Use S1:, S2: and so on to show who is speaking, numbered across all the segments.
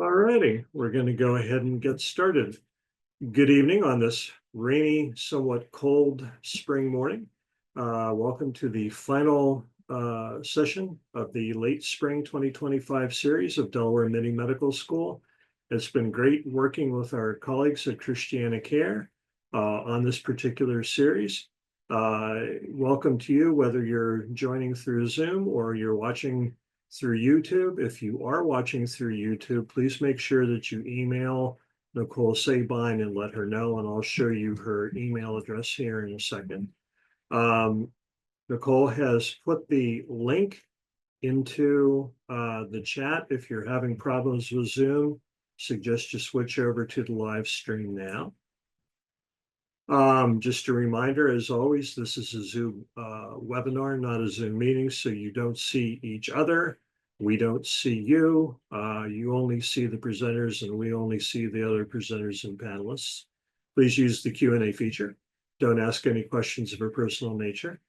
S1: All righty, we're going to go ahead and get started. Good evening on this rainy, somewhat cold spring morning. Welcome to the final session of the late spring 2025 series of Delaware Mini Medical School. It's been great working with our colleagues at Christiana Care on this particular series. Welcome to you, whether you're joining through Zoom or you're watching through YouTube. If you are watching through YouTube, please make sure that you email Nicole Sabine and let her know, and I'll show you her email address here in a second. Nicole has put the link into the chat. If you're having problems with Zoom, suggest you switch over to the live stream now. Just a reminder, as always, this is a Zoom webinar, not a Zoom meeting, so you don't see each other. We don't see you. You only see the presenters, and we only see the other presenters and panelists. Please use the Q&A feature. Don't ask any questions of a personal nature.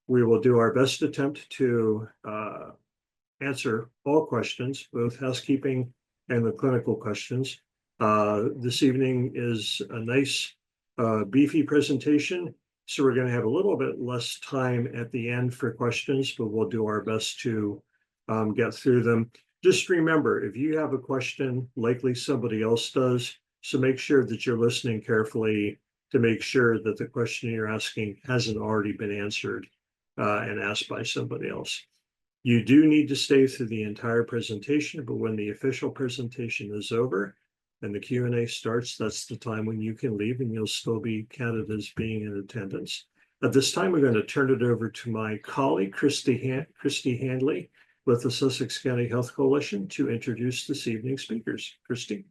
S1: We will do our best attempt to answer all questions, both housekeeping and the clinical questions. This evening is a nice beefy presentation, so we're going to have a little bit less time at the end for questions, but we'll do our best to get through them. Just remember, if you have a question, likely somebody else does, so make sure that you're listening carefully to make sure that the question you're asking hasn't already been answered and asked by somebody else. You do need to stay through the entire presentation, but when the official presentation is over and the Q&A starts, that's the time when you can leave and you'll still be counted as being in attendance. At this time, we're going to turn it over to my colleague, Christy Handley, with the Sussex County Health Coalition to introduce this evening's speakers. Christy.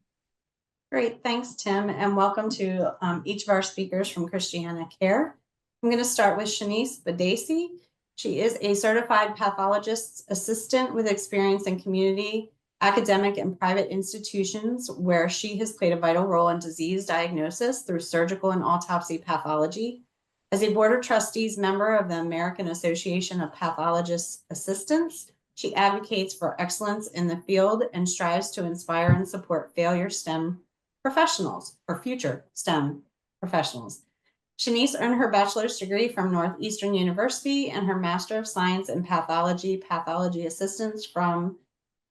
S2: Great, thanks, Tim, and welcome to each of our speakers from Christiana Care. I'm going to start with Shanice Bedassie. She is a certified pathologist's assistant with experience in community, academic, and private institutions where she has played a vital role in disease diagnosis through surgical and autopsy pathology. As a Board of Trustees member of the American Association of Pathologist Assistants, she advocates for excellence in the field and strives to inspire and support failure STEM professionals or future STEM professionals. Shanice earned her bachelor's degree from Northeastern University and her Master of Science in Pathology Assistance from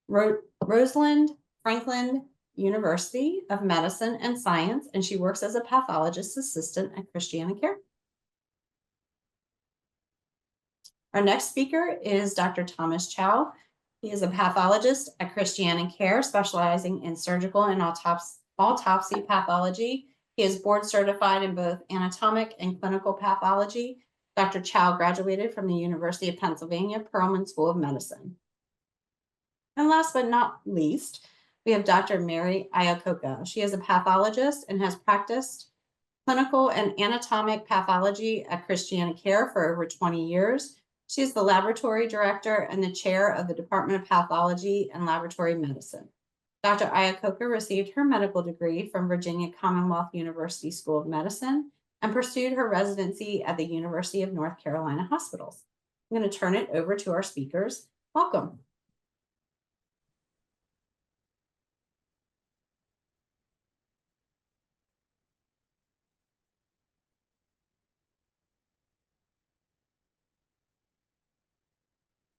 S2: Rosalind Franklin University of Medicine and Science, and she works as a pathologist assistant at Christiana Care. Our next speaker is Dr. Thomas Chou. He is a pathologist at Christiana Care, specializing in surgical and autopsy pathology. He is board certified in both anatomic and clinical pathology. Dr. Chou graduated from the University of Pennsylvania Perelman School of Medicine. And last but not least, we have Dr. Mary Iacocca. She is a pathologist and has practiced clinical and anatomic pathology at Christiana Care for over 20 years. She is the laboratory director and the chair of the Department of Pathology and Laboratory Medicine. Dr. Iacocca received her medical degree from Virginia Commonwealth University School of Medicine and pursued her residency at the University of North Carolina Hospitals. I'm going to turn it over to our speakers. Welcome.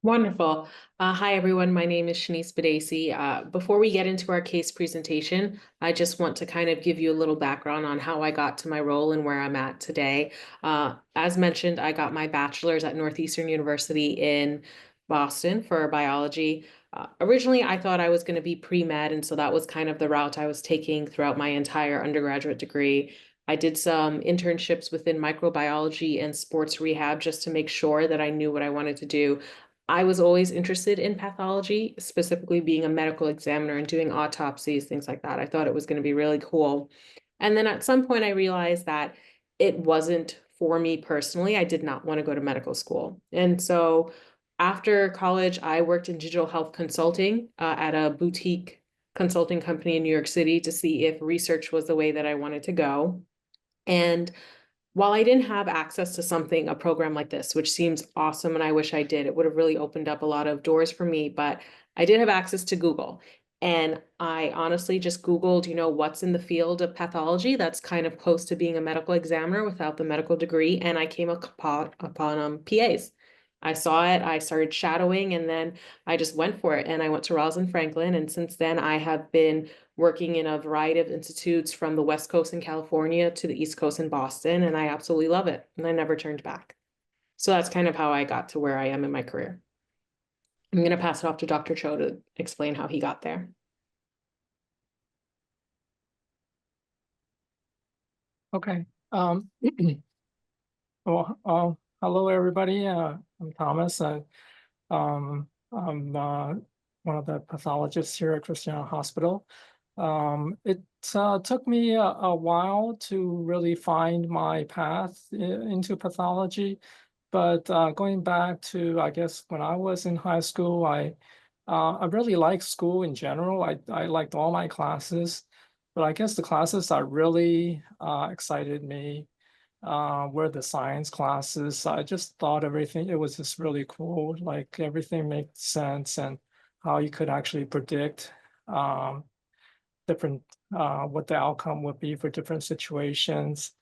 S3: Wonderful. Hi, everyone. My name is Shanice Bedassie. Before we get into our case presentation, I just want to kind of give you a little background on how I got to my role and where I'm at today. As mentioned, I got my bachelor's at Northeastern University in Boston for biology. Originally, I thought I was going to be pre-med, and so that was kind of the route I was taking throughout my entire undergraduate degree. I did some internships within microbiology and sports rehab just to make sure that I knew what I wanted to do. I was always interested in pathology, specifically being a medical examiner and doing autopsies, things like that. I thought it was going to be really cool. And then at some point I realized that it wasn't for me personally. I did not want to go to medical school. And so after college, I worked in digital health consulting at a boutique consulting company in New York City to see if research was the way that I wanted to go. And while I didn't have access to a program like this, which seems awesome, and I wish I did, it would have really opened up a lot of doors for me, but I did have access to Google. And I honestly just Googled, what's in the field of pathology that's kind of close to being a medical examiner without the medical degree. And I came upon PAs. I saw it, I started shadowing, and then I just went for it. And I went to Rosalind Franklin. And since then, I have been working in a variety of institutes from the West Coast in California to the East Coast in Boston. And I absolutely love it. And I never turned back. So that's kind of how I got to where I am in my career. I'm going to pass it off to Dr. Chou to explain how he got there.
S4: Okay. Well, hello, everybody. I'm Thomas. I'm one of the pathologists here at Christiana Hospital. It took me a while to really find my path into pathology, but going back to, I guess, when I was in high school, I really liked school in general. I liked all my classes, but I guess the classes that really excited me were the science classes. I just thought everything, it was just really cool. Like everything made sense and how you could actually predict different, what the outcome would be for different situations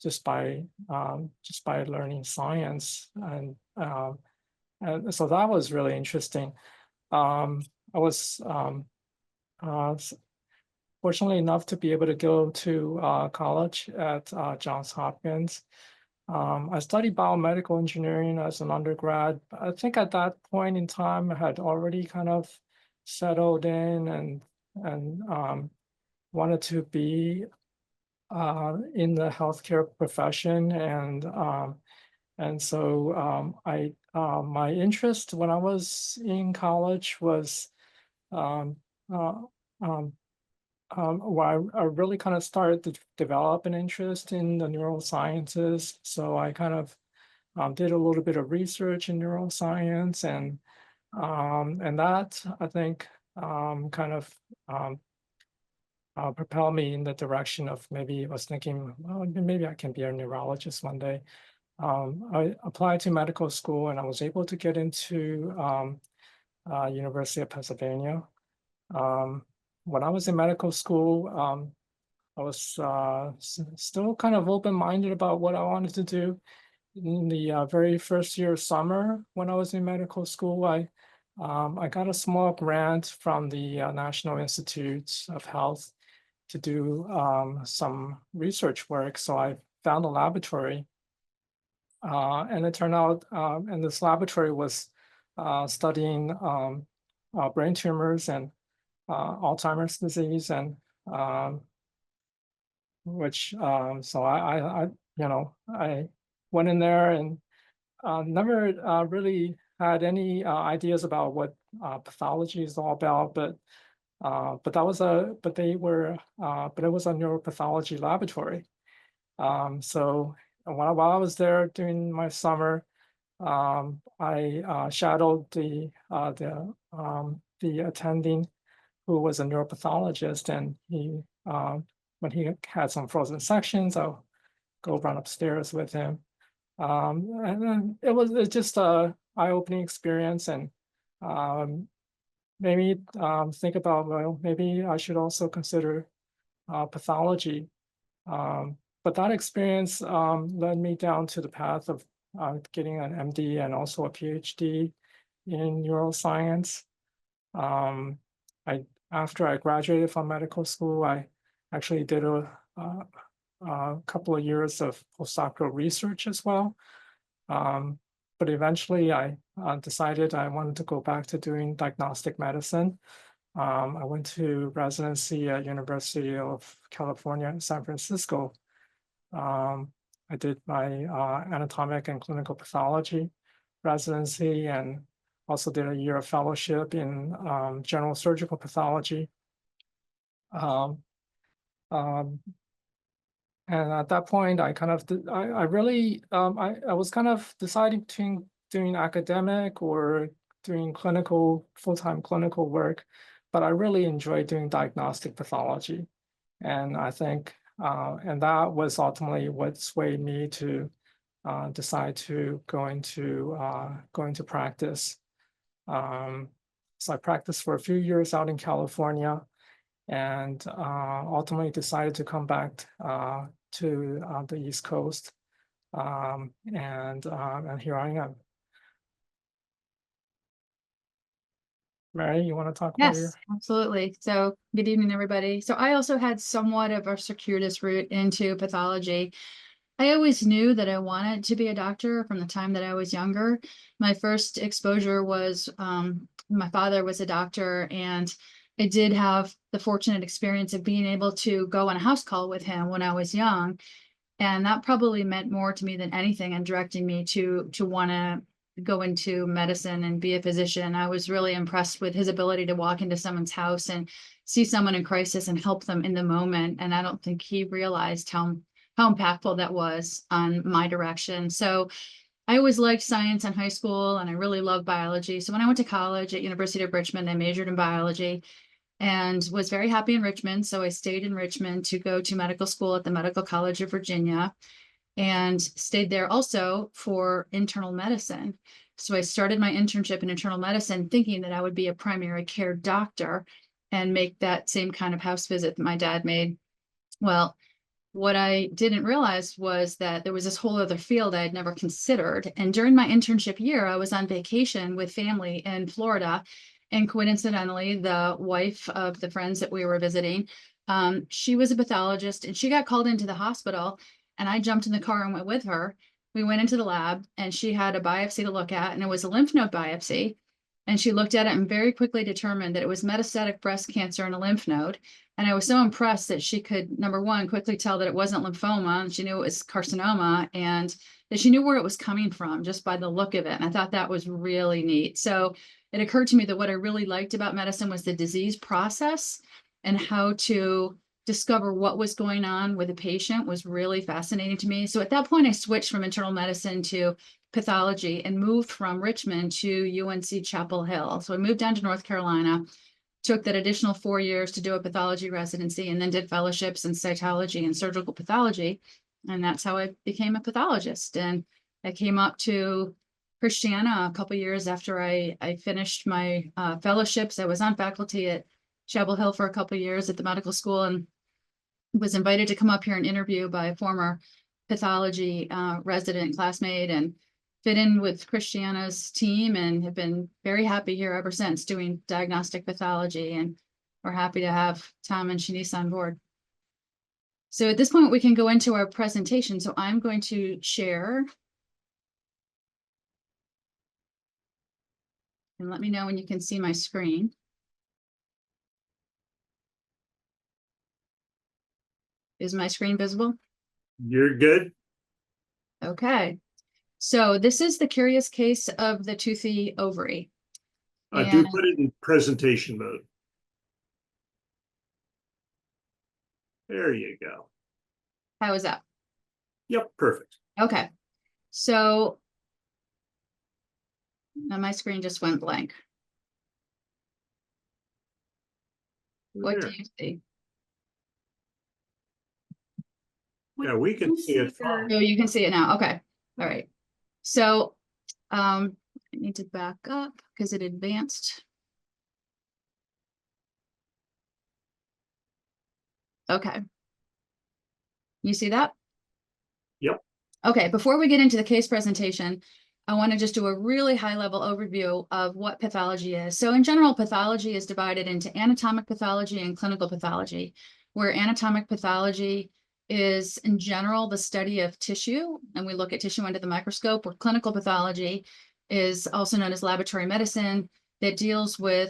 S4: just by learning science. And so that was really interesting. I was fortunately enough to be able to go to college at Johns Hopkins. I studied biomedical engineering as an undergrad. I think at that point in time, I had already kind of settled in and wanted to be in the healthcare profession. And so my interest when I was in college was well, I really kind of started to develop an interest in the neurosciences. So I kind of did a little bit of research in neuroscience, and that I think kind of propelled me in the direction of maybe I was thinking, well, maybe I can be a neurologist one day. I applied to medical school and I was able to get into University of Pennsylvania. When I was in medical school, I was still kind of open-minded about what I wanted to do. In the very first year of summer, when I was in medical school, I got a small grant from the National Institutes of Health to do some research work. So I found a laboratory, and it turned out, and this laboratory was studying brain tumors and Alzheimer's disease, and so I went in there and never really had any ideas about what pathology is all about, but it was a neuropathology laboratory. So while I was there during my summer, I shadowed the attending who was a neuropathologist, and he when he had some frozen sections, I'll go run upstairs with him. And then it's just a eye-opening experience, and made me think about, well, maybe I should also consider pathology. But that experience led me down to the path of getting an MD and also a PhD in neuroscience. After I graduated from medical school, I actually did a couple of years of postdoctoral research as well. But eventually I decided I wanted to go back to doing diagnostic medicine. I went to residency at University of California in San Francisco. I did my anatomic and clinical pathology residency, and also did a year of fellowship in general surgical pathology. And at that point, I kind of, I really, I was kind of deciding between doing academic or doing clinical, full-time clinical work, but I really enjoyed doing diagnostic pathology. And I think, and that was ultimately what swayed me to decide to go into practice. So I practiced for a few years out in California, and ultimately decided to come back to the East Coast. And here I am. Mary, you want to talk about your?
S5: Yes, absolutely. So good evening, everybody. So I also had somewhat of a circuitous route into pathology. I always knew that I wanted to be a doctor from the time that I was younger. My first exposure was my father was a doctor, and I did have the fortunate experience of being able to go on a house call with him when I was young. And that probably meant more to me than anything and directing me to want to go into medicine and be a physician. I was really impressed with his ability to walk into someone's house and see someone in crisis and help them in the moment. And I don't think he realized how impactful that was on my direction. So I always liked science in high school, and I really loved biology. So when I went to college at University of Richmond, I majored in biology and was very happy in Richmond. So I stayed in Richmond to go to medical school at the Medical College of Virginia, and stayed there also for internal medicine. So I started my internship in internal medicine thinking that I would be a primary care doctor and make that same kind of house visit that my dad made. Well, what I didn't realize was that there was this whole other field I had never considered. And during my internship year, I was on vacation with family in Florida. And coincidentally, the wife of the friends that we were visiting, she was a pathologist, and she got called into the hospital. And I jumped in the car and went with her. We went into the lab, and she had a biopsy to look at, and it was a lymph node biopsy. And she looked at it and very quickly determined that it was metastatic breast cancer in a lymph node. And I was so impressed that she could, number one, quickly tell that it wasn't lymphoma, and she knew it was carcinoma, and that she knew where it was coming from just by the look of it. And I thought that was really neat. So it occurred to me that what I really liked about medicine was the disease process, and how to discover what was going on with a patient was really fascinating to me. So at that point, I switched from internal medicine to pathology and moved from Richmond to UNC Chapel Hill. So I moved down to North Carolina, took that additional 4 years to do a pathology residency, and then did fellowships in cytology and surgical pathology. And that's how I became a pathologist. And I came up to Christiana a couple years after I finished my fellowships. I was on faculty at Chapel Hill for a couple years at the medical school, and was invited to come up here and interview by a former pathology resident classmate, and fit in with Christiana's team, and have been very happy here ever since doing diagnostic pathology. And we're happy to have Tom and Shanice on board. So at this point, we can go into our presentation. So I'm going to share. And let me know when you can see my screen. Is my screen visible?
S1: You're good.
S5: Okay. So this is the curious case of the toothy ovary.
S1: I do
S5: And-
S1: put it in presentation mode. There you go.
S5: How is that?
S1: Yep, perfect.
S5: Okay. So now my screen just went blank. What do
S1: There.
S5: you see?
S1: Yeah, we can see it fine.
S5: Oh, you can see it now. Okay. All right. So I need to back up because it advanced. Okay. You see that?
S1: Yep.
S5: Okay, before we get into the case presentation, I want to just do a really high-level overview of what pathology is. So in general, pathology is divided into anatomic pathology and clinical pathology, where anatomic pathology is, in general, the study of tissue, and we look at tissue under the microscope, where clinical pathology is also known as laboratory medicine, that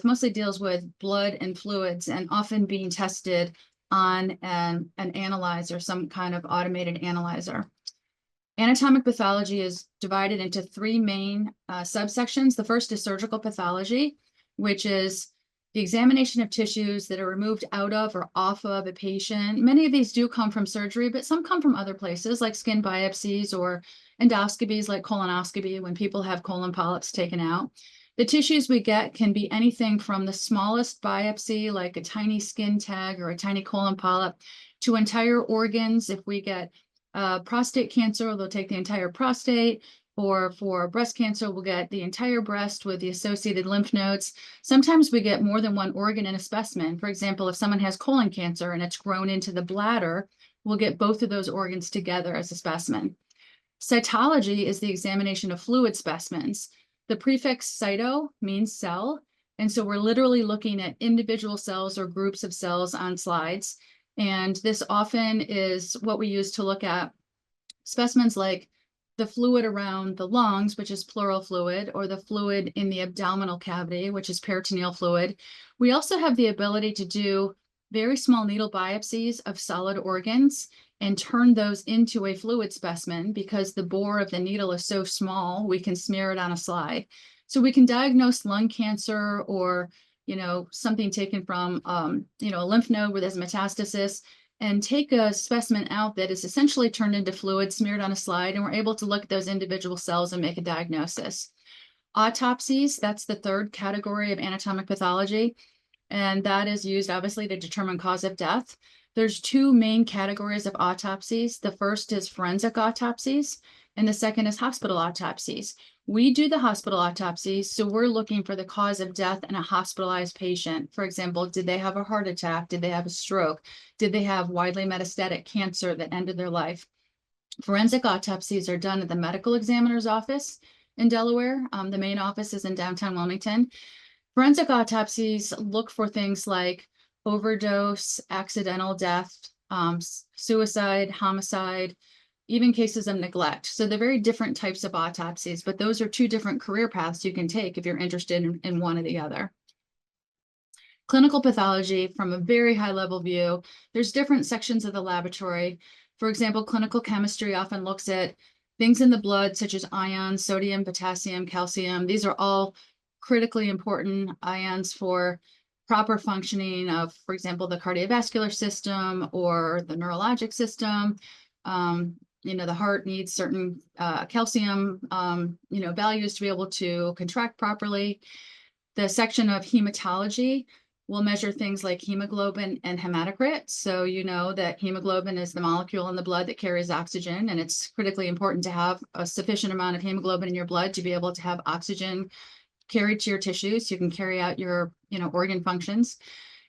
S5: mostly deals with blood and fluids, and often being tested on an analyzer, some kind of automated analyzer. Anatomic pathology is divided into three main subsections. The first is surgical pathology, which is the examination of tissues that are removed out of or off of a patient. Many of these do come from surgery, but some come from other places like skin biopsies or endoscopies like colonoscopy when people have colon polyps taken out. The tissues we get can be anything from the smallest biopsy, like a tiny skin tag or a tiny colon polyp, to entire organs. If we get prostate cancer, they'll take the entire prostate. Or for breast cancer, we'll get the entire breast with the associated lymph nodes. Sometimes we get more than one organ in a specimen. For example, if someone has colon cancer and it's grown into the bladder, we'll get both of those organs together as a specimen. Cytology is the examination of fluid specimens. The prefix cyto means cell, and so we're literally looking at individual cells or groups of cells on slides. And this often is what we use to look at specimens like the fluid around the lungs, which is pleural fluid, or the fluid in the abdominal cavity, which is peritoneal fluid. We also have the ability to do very small needle biopsies of solid organs and turn those into a fluid specimen because the bore of the needle is so small, we can smear it on a slide. So we can diagnose lung cancer or, something taken from, a lymph node where there's metastasis, and take a specimen out that is essentially turned into fluid, smeared on a slide, and we're able to look at those individual cells and make a diagnosis. Autopsies, that's the third category of anatomic pathology, and that is used obviously to determine cause of death. There's two main categories of autopsies. The first is forensic autopsies, and the second is hospital autopsies. We do the hospital autopsies, so we're looking for the cause of death in a hospitalized patient. For example, did they have a heart attack? Did they have a stroke? Did they have widely metastatic cancer that ended their life? Forensic autopsies are done at the medical examiner's office in Delaware. The main office is in downtown Wilmington. Forensic autopsies look for things like overdose, accidental death, suicide, homicide, even cases of neglect. So they're very different types of autopsies, but those are two different career paths you can take if you're interested in one or the other. Clinical pathology, from a very high level view, there's different sections of the laboratory. For example, clinical chemistry often looks at things in the blood, such as ions, sodium, potassium, calcium. These are all critically important ions for proper functioning of, for example, the cardiovascular system or the neurologic system. The heart needs certain calcium, values to be able to contract properly. The section of hematology will measure things like hemoglobin and hematocrit. So you know that hemoglobin is the molecule in the blood that carries oxygen, and it's critically important to have a sufficient amount of hemoglobin in your blood to be able to have oxygen carried to your tissues so you can carry out your, organ functions.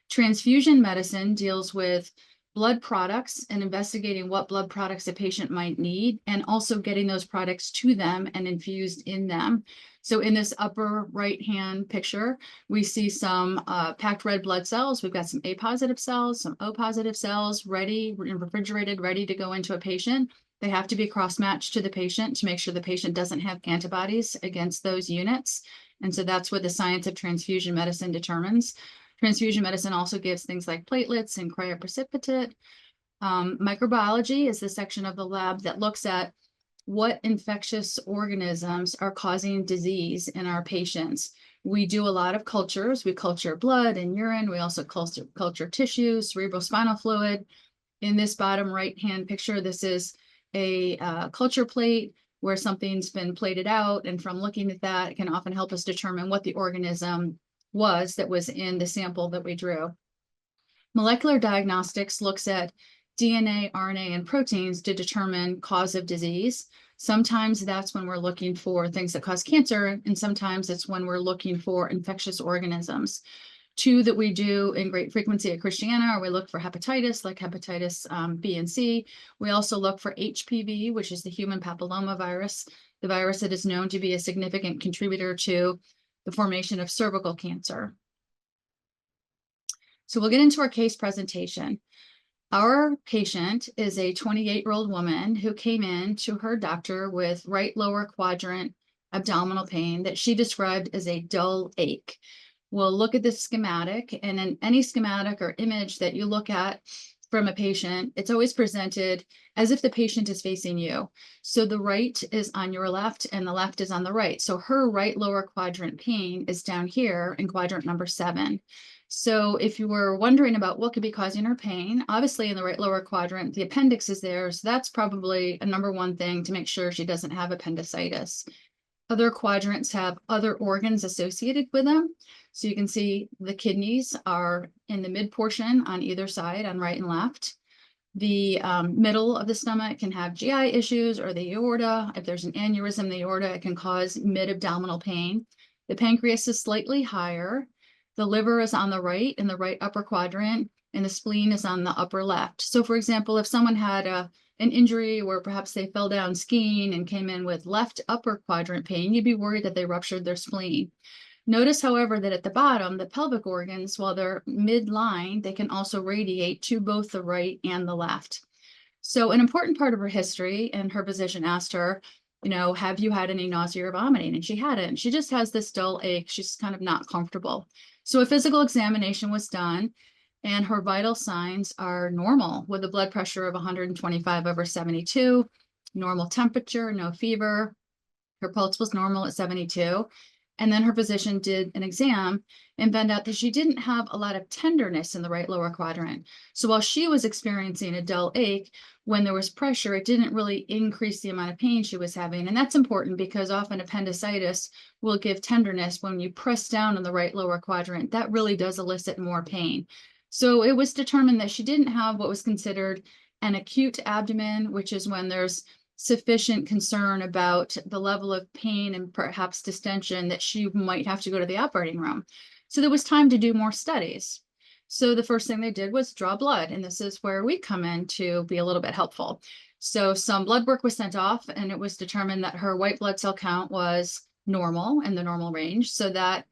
S5: Transfusion medicine deals with blood products and investigating what blood products a patient might need, and also getting those products to them and infused in them. So in this upper right-hand picture, we see some packed red blood cells. We've got some A positive cells, some O positive cells ready and refrigerated, ready to go into a patient. They have to be cross-matched to the patient to make sure the patient doesn't have antibodies against those units. And so that's what the science of transfusion medicine determines. Transfusion medicine also gives things like platelets and cryoprecipitate. Microbiology is the section of the lab that looks at what infectious organisms are causing disease in our patients. We do a lot of cultures. We culture blood and urine. We also culture tissue, cerebrospinal fluid. In this bottom right-hand picture, this is a culture plate where something's been plated out. And from looking at that, it can often help us determine what the organism was that was in the sample that we drew. Molecular diagnostics looks at DNA, RNA, and proteins to determine cause of disease. Sometimes that's when we're looking for things that cause cancer, and sometimes it's when we're looking for infectious organisms. Two that we do in great frequency at Christiana are we look for hepatitis, like hepatitis B and C. We also look for HPV, which is the human papilloma virus, the virus that is known to be a significant contributor to the formation of cervical cancer. So we'll get into our case presentation. Our patient is a 28-year-old woman who came in to her doctor with right lower quadrant abdominal pain that she described as a dull ache. We'll look at this schematic, and in any schematic or image that you look at from a patient, it's always presented as if the patient is facing you. So the right is on your left and the left is on the right. So her right lower quadrant pain is down here in quadrant number 7. So if you were wondering about what could be causing her pain, obviously in the right lower quadrant, the appendix is there. So that's probably a number one thing to make sure she doesn't have appendicitis. Other quadrants have other organs associated with them. So you can see the kidneys are in the mid portion on either side, on right and left. The middle of the stomach can have GI issues, or the aorta. If there's an aneurysm in the aorta, it can cause mid-abdominal pain. The pancreas is slightly higher. The liver is on the right, in the right upper quadrant, and the spleen is on the upper left. So for example, if someone had an injury where perhaps they fell down skiing and came in with left upper quadrant pain, you'd be worried that they ruptured their spleen. Notice, however, that at the bottom, the pelvic organs, while they're midline, they can also radiate to both the right and the left. So an important part of her history, and her physician asked her, you know, have you had any nausea or vomiting? And she hadn't. She just has this dull ache. She's kind of not comfortable. So a physical examination was done, and her vital signs are normal, with a blood pressure of 125/72, normal temperature, no fever. Her pulse was normal at 72. And then her physician did an exam and found out that she didn't have a lot of tenderness in the right lower quadrant. So while she was experiencing a dull ache, when there was pressure, it didn't really increase the amount of pain she was having. And that's important because often appendicitis will give tenderness when you press down in the right lower quadrant. That really does elicit more pain. So it was determined that she didn't have what was considered an acute abdomen, which is when there's sufficient concern about the level of pain and perhaps distension that she might have to go to the operating room. So there was time to do more studies. So the first thing they did was draw blood, and this is where we come in to be a little bit helpful. So some blood work was sent off, and it was determined that her white blood cell count was normal, in the normal range. So that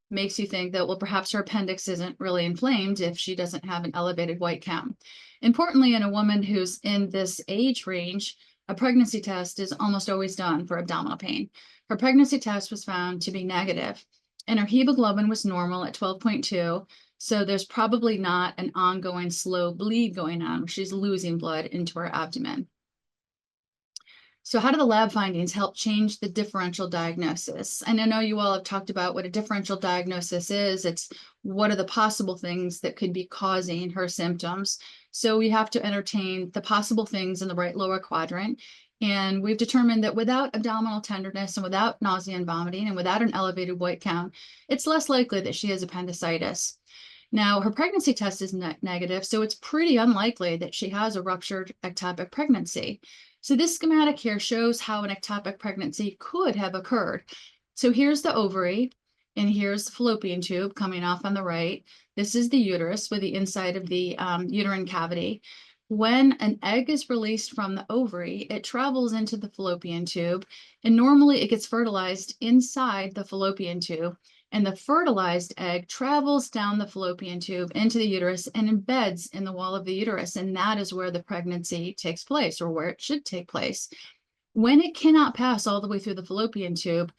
S5: makes you think that, well, perhaps her appendix isn't really inflamed if she doesn't have an elevated white count. Importantly, in a woman who's in this age range, a pregnancy test is almost always done for abdominal pain. Her pregnancy test was found to be negative, and her hemoglobin was normal at 12.2. So there's probably not an ongoing slow bleed going on where she's losing blood into her abdomen. So how do the lab findings help change the differential diagnosis? And I know you all have talked about what a differential diagnosis is. It's what are the possible things that could be causing her symptoms. So we have to entertain the possible things in the right lower quadrant. And we've determined that without abdominal tenderness and without nausea and vomiting and without an elevated white count, it's less likely that she has appendicitis. Now, her pregnancy test is negative, so it's pretty unlikely that she has a ruptured ectopic pregnancy. So this schematic here shows how an ectopic pregnancy could have occurred. So here's the ovary, and here's the fallopian tube coming off on the right. This is the uterus with the inside of the uterine cavity. When an egg is released from the ovary, it travels into the fallopian tube, and normally it gets fertilized inside the fallopian tube. And the fertilized egg travels down the fallopian tube into the uterus and embeds in the wall of the uterus. And that is where the pregnancy takes place, or where it should take place. When it cannot pass all the way through the fallopian tube,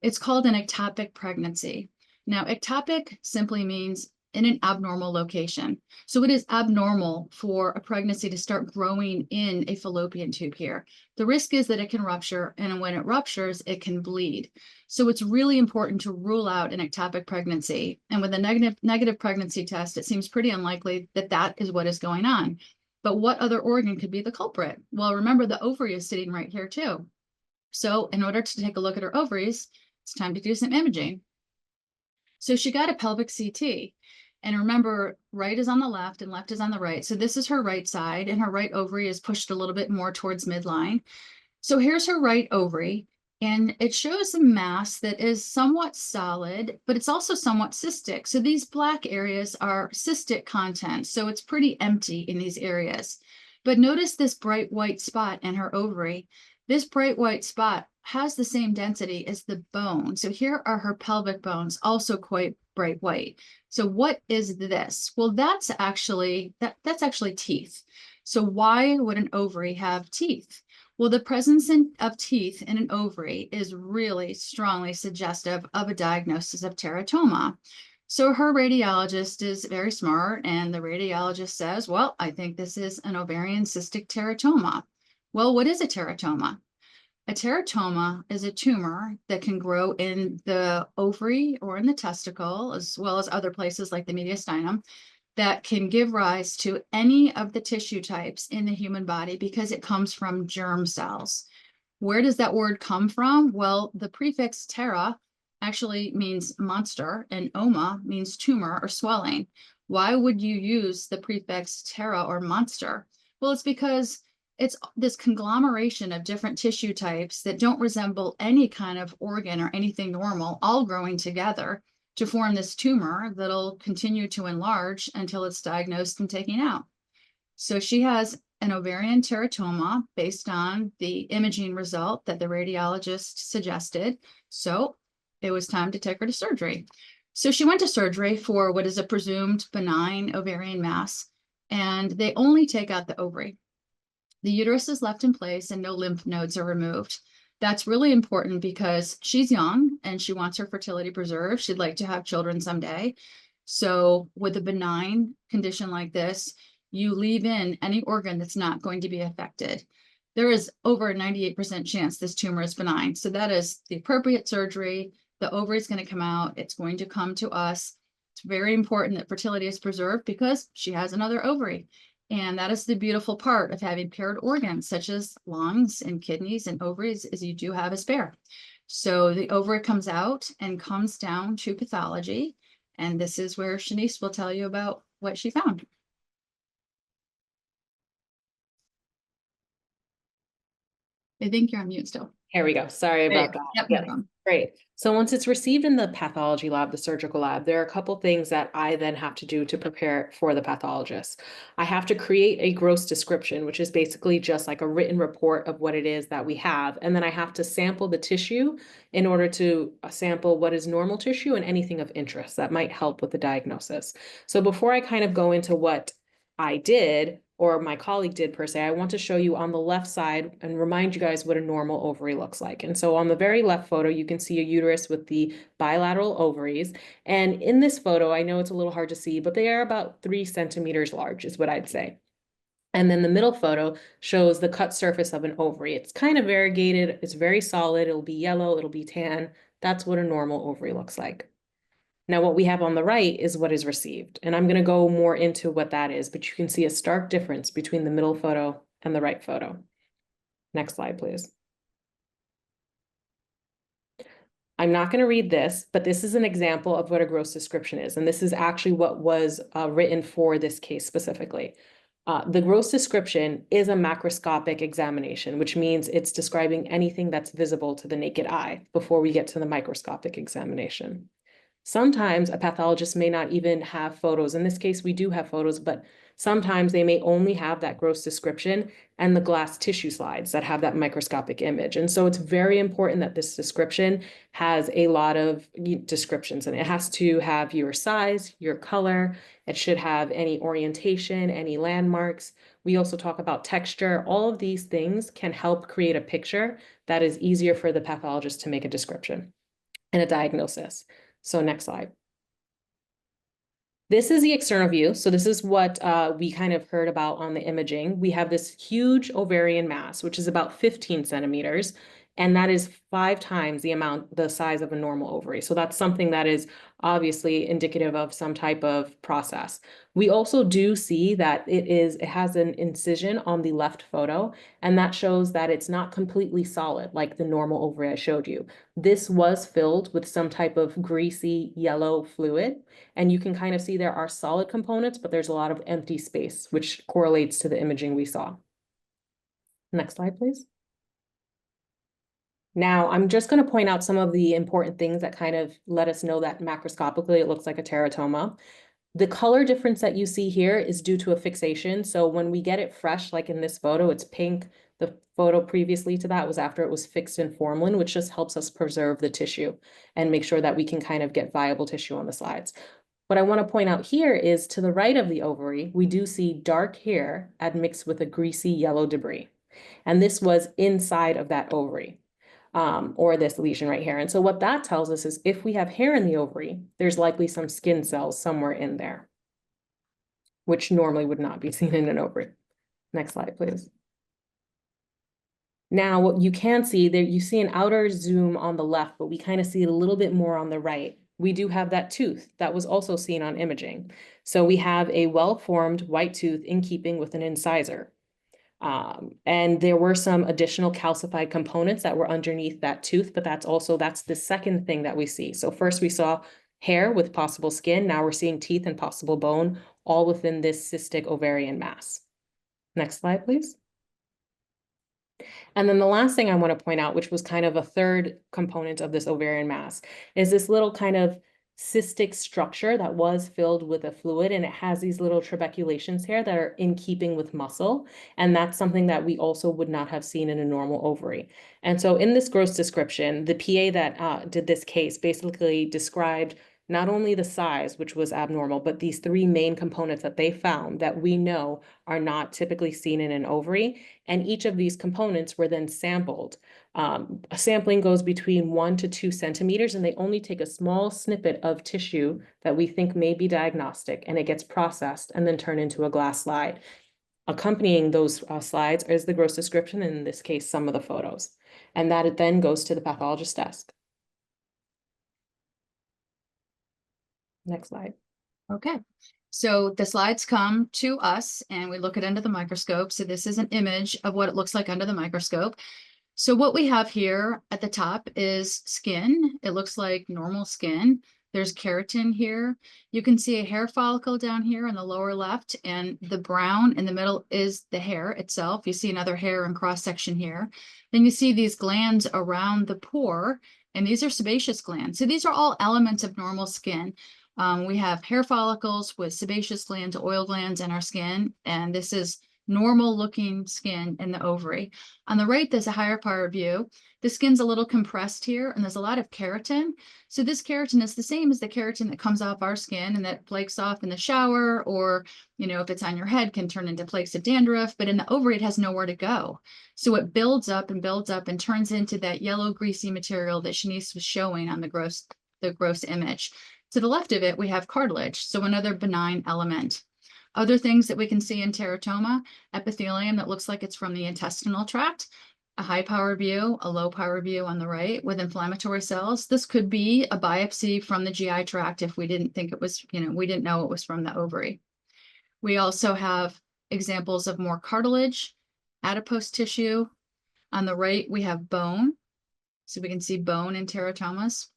S5: it's called an ectopic pregnancy. Now, ectopic simply means in an abnormal location. So it is abnormal for a pregnancy to start growing in a fallopian tube here. The risk is that it can rupture, and when it ruptures, it can bleed. So it's really important to rule out an ectopic pregnancy. And with a negative pregnancy test, it seems pretty unlikely that that is what is going on. But what other organ could be the culprit? Well, remember, the ovary is sitting right here too. So in order to take a look at her ovaries, it's time to do some imaging. So she got a pelvic CT. And remember, right is on the left and left is on the right. So this is her right side, and her right ovary is pushed a little bit more towards midline. So here's her right ovary, and it shows a mass that is somewhat solid, but it's also somewhat cystic. So these black areas are cystic content. So it's pretty empty in these areas. But notice this bright white spot in her ovary. This bright white spot has the same density as the bone. So here are her pelvic bones, also quite bright white. So what is this? Well, that's actually teeth. So why would an ovary have teeth? Well, the presence of teeth in an ovary is really strongly suggestive of a diagnosis of teratoma. So her radiologist is very smart, and the radiologist says, well, I think this is an ovarian cystic teratoma. Well, what is a teratoma? A teratoma is a tumor that can grow in the ovary or in the testicle, as well as other places like the mediastinum, that can give rise to any of the tissue types in the human body because it comes from germ cells. Where does that word come from? Well, the prefix tera actually means monster, and oma means tumor or swelling. Why would you use the prefix tera or monster? Well, it's because it's this conglomeration of different tissue types that don't resemble any kind of organ or anything normal, all growing together to form this tumor that'll continue to enlarge until it's diagnosed and taken out. So she has an ovarian teratoma based on the imaging result that the radiologist suggested. So it was time to take her to surgery. So she went to surgery for what is a presumed benign ovarian mass, and they only take out the ovary. The uterus is left in place and no lymph nodes are removed. That's really important because she's young and she wants her fertility preserved. She'd like to have children someday. So with a benign condition like this, you leave in any organ that's not going to be affected. There is over a 98% chance this tumor is benign. So that is the appropriate surgery. The ovary is going to come out. It's going to come to us. It's very important that fertility is preserved because she has another ovary. And that is the beautiful part of having paired organs such as lungs and kidneys and ovaries, is you do have a spare. So the ovary comes out and comes down to pathology. And this is where Shanice will tell you about what she found. I think you're on mute still.
S3: Here we go. Sorry
S5: There you
S3: about
S5: go.
S3: that.
S5: Yep, no
S3: Yes.
S5: problem.
S3: Great. So once it's received in the pathology lab, the surgical lab, there are a couple things that I then have to do to prepare it for the pathologist. I have to create a gross description, which is basically just like a written report of what it is that we have. And then I have to sample the tissue in order to sample what is normal tissue and anything of interest that might help with the diagnosis. So before I kind of go into what I did, or my colleague did per se, I want to show you on the left side and remind you guys what a normal ovary looks like. And so on the very left photo, you can see a uterus with the bilateral ovaries. And in this photo, I know it's a little hard to see, but they are about 3 centimeters large is what I'd say. And then the middle photo shows the cut surface of an ovary. It's kind of variegated. It's very solid. It'll be yellow. It'll be tan. That's what a normal ovary looks like. Now, what we have on the right is what is received, and I'm going to go more into what that is, but you can see a stark difference between the middle photo and the right photo. Next slide, please. I'm not going to read this, but this is an example of what a gross description is, and this is actually what was written for this case specifically. The gross description is a macroscopic examination, which means it's describing anything that's visible to the naked eye before we get to the microscopic examination. Sometimes a pathologist may not even have photos. In this case, we do have photos, but sometimes they may only have that gross description and the glass tissue slides that have that microscopic image. And so it's very important that this description has a lot of descriptions, and it has to have your size, your color. It should have any orientation, any landmarks. We also talk about texture. All of these things can help create a picture that is easier for the pathologist to make a description and a diagnosis. So next slide. This is the external view. So this is what we kind of heard about on the imaging. We have this huge ovarian mass, which is about 15 centimeters. And that is 5 times the size of a normal ovary. So that's something that is obviously indicative of some type of process. We also do see that it has an incision on the left photo, and that shows that it's not completely solid like the normal ovary I showed you. This was filled with some type of greasy yellow fluid, and you can kind of see there are solid components, but there's a lot of empty space, which correlates to the imaging we saw. Next slide, please. Now, I'm just going to point out some of the important things that kind of let us know that macroscopically it looks like a teratoma. The color difference that you see here is due to a fixation. So when we get it fresh, like in this photo, it's pink. The photo previously to that was after it was fixed in formalin, which just helps us preserve the tissue and make sure that we can kind of get viable tissue on the slides. What I want to point out here is to the right of the ovary, we do see dark hair admixed with a greasy yellow debris. And this was inside of that ovary. Or this lesion right here. And so what that tells us is if we have hair in the ovary, there's likely some skin cells somewhere in there, which normally would not be seen in an ovary. Next slide, please. Now, what you can see there, you see an outer zoom on the left, but we kind of see it a little bit more on the right. We do have that tooth that was also seen on imaging. So we have a well-formed white tooth in keeping with an incisor. And there were some additional calcified components that were underneath that tooth, but that's the second thing that we see. So first we saw hair with possible skin. Now we're seeing teeth and possible bone, all within this cystic ovarian mass. Next slide, please. And then the last thing I want to point out, which was kind of a third component of this ovarian mass, is this little kind of cystic structure that was filled with a fluid, and it has these little trabeculations here that are in keeping with muscle. And that's something that we also would not have seen in a normal ovary. And so in this gross description, the PA that did this case basically described not only the size, which was abnormal, but these three main components that they found that we know are not typically seen in an ovary. And each of these components were then sampled. A sampling goes between 1 to 2 centimeters, and they only take a small snippet of tissue that we think may be diagnostic, and it gets processed and then turned into a glass slide. Accompanying those slides is the gross description, and in this case, some of the photos. And that it then goes to the pathologist's desk. Next slide.
S5: Okay, so the slides come to us and we look at under the microscope. So this is an image of what it looks like under the microscope. So what we have here at the top is skin. It looks like normal skin. There's keratin here. You can see a hair follicle down here in the lower left, and the brown in the middle is the hair itself. You see another hair in cross section here. Then you see these glands around the pore, and these are sebaceous glands. So these are all elements of normal skin. We have hair follicles with sebaceous glands, oil glands in our skin, and this is normal looking skin in the ovary. On the right, there's a higher power view. The skin's a little compressed here, and there's a lot of keratin. So this keratin is the same as the keratin that comes off our skin and that flakes off in the shower, or, you know, if it's on your head, can turn into flakes of dandruff. But in the ovary, it has nowhere to go. So it builds up and turns into that yellow, greasy material that Shanice was showing on the gross image. To the left of it, we have cartilage, so another benign element. Other things that we can see in teratoma, epithelium that looks like it's from the intestinal tract, a high power view, a low power view on the right with inflammatory cells. This could be a biopsy from the GI tract if we didn't think it was, you know, we didn't know it was from the ovary. We also have examples of more cartilage, adipose tissue. On the right, we have bone. So we can see bone in teratomas.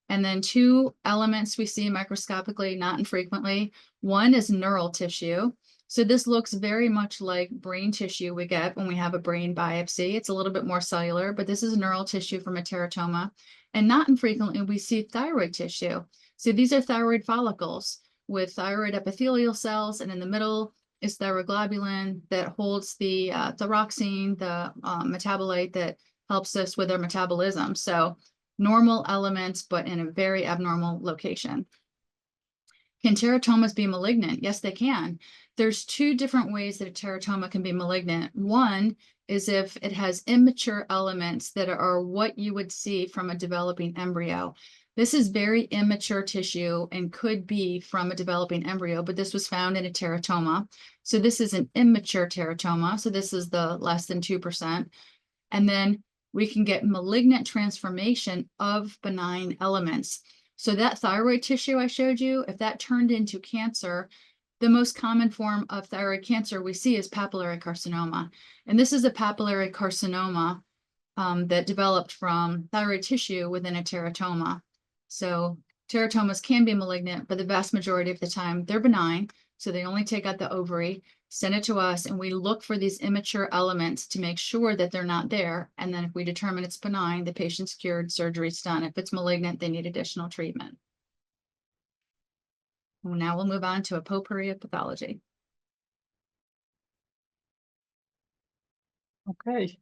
S5: And then two elements we see microscopically, not infrequently. One is neural tissue. So this looks very much like brain tissue we get when we have a brain biopsy. It's a little bit more cellular, but this is neural tissue from a teratoma. And not infrequently, we see thyroid tissue. So these are thyroid follicles with thyroid epithelial cells, and in the middle is thyroglobulin that holds the thyroxine, the metabolite that helps us with our metabolism. So normal elements, but in a very abnormal location. Can teratomas be malignant? Yes, they can. There's two different ways that a teratoma can be malignant. One is if it has immature elements that are what you would see from a developing embryo. This is very immature tissue and could be from a developing embryo, but this was found in a teratoma. So this is an immature teratoma. So this is the less than 2%. And then we can get malignant transformation of benign elements. So that thyroid tissue I showed you, if that turned into cancer, the most common form of thyroid cancer we see is papillary carcinoma. And this is a papillary carcinoma that developed from thyroid tissue within a teratoma. So teratomas can be malignant, but the vast majority of the time they're benign. So they only take out the ovary, send it to us, and we look for these immature elements to make sure that they're not there. And then if we determine it's benign, the patient's cured, surgery's done. If it's malignant, they need additional treatment. Well, now we'll move on to a potpourri of pathology.
S4: Okay,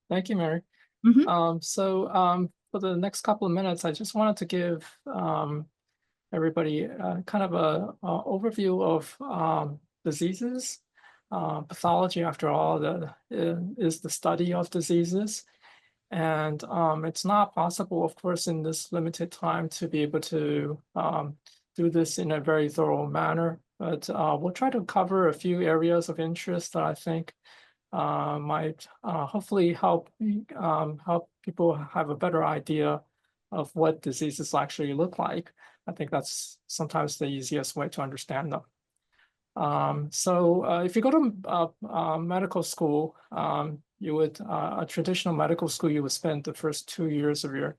S4: thank you, Mary.
S5: Mhm.
S4: For the next couple of minutes, I just wanted to give everybody kind of a overview of diseases. Pathology, after all, is the study of diseases. And it's not possible, of course, in this limited time to be able to do this in a very thorough manner. But we'll try to cover a few areas of interest that I think might hopefully help people have a better idea of what diseases actually look like. I think that's sometimes the easiest way to understand them. If you go to medical school, you would a traditional medical school, you would spend the first 2 years of your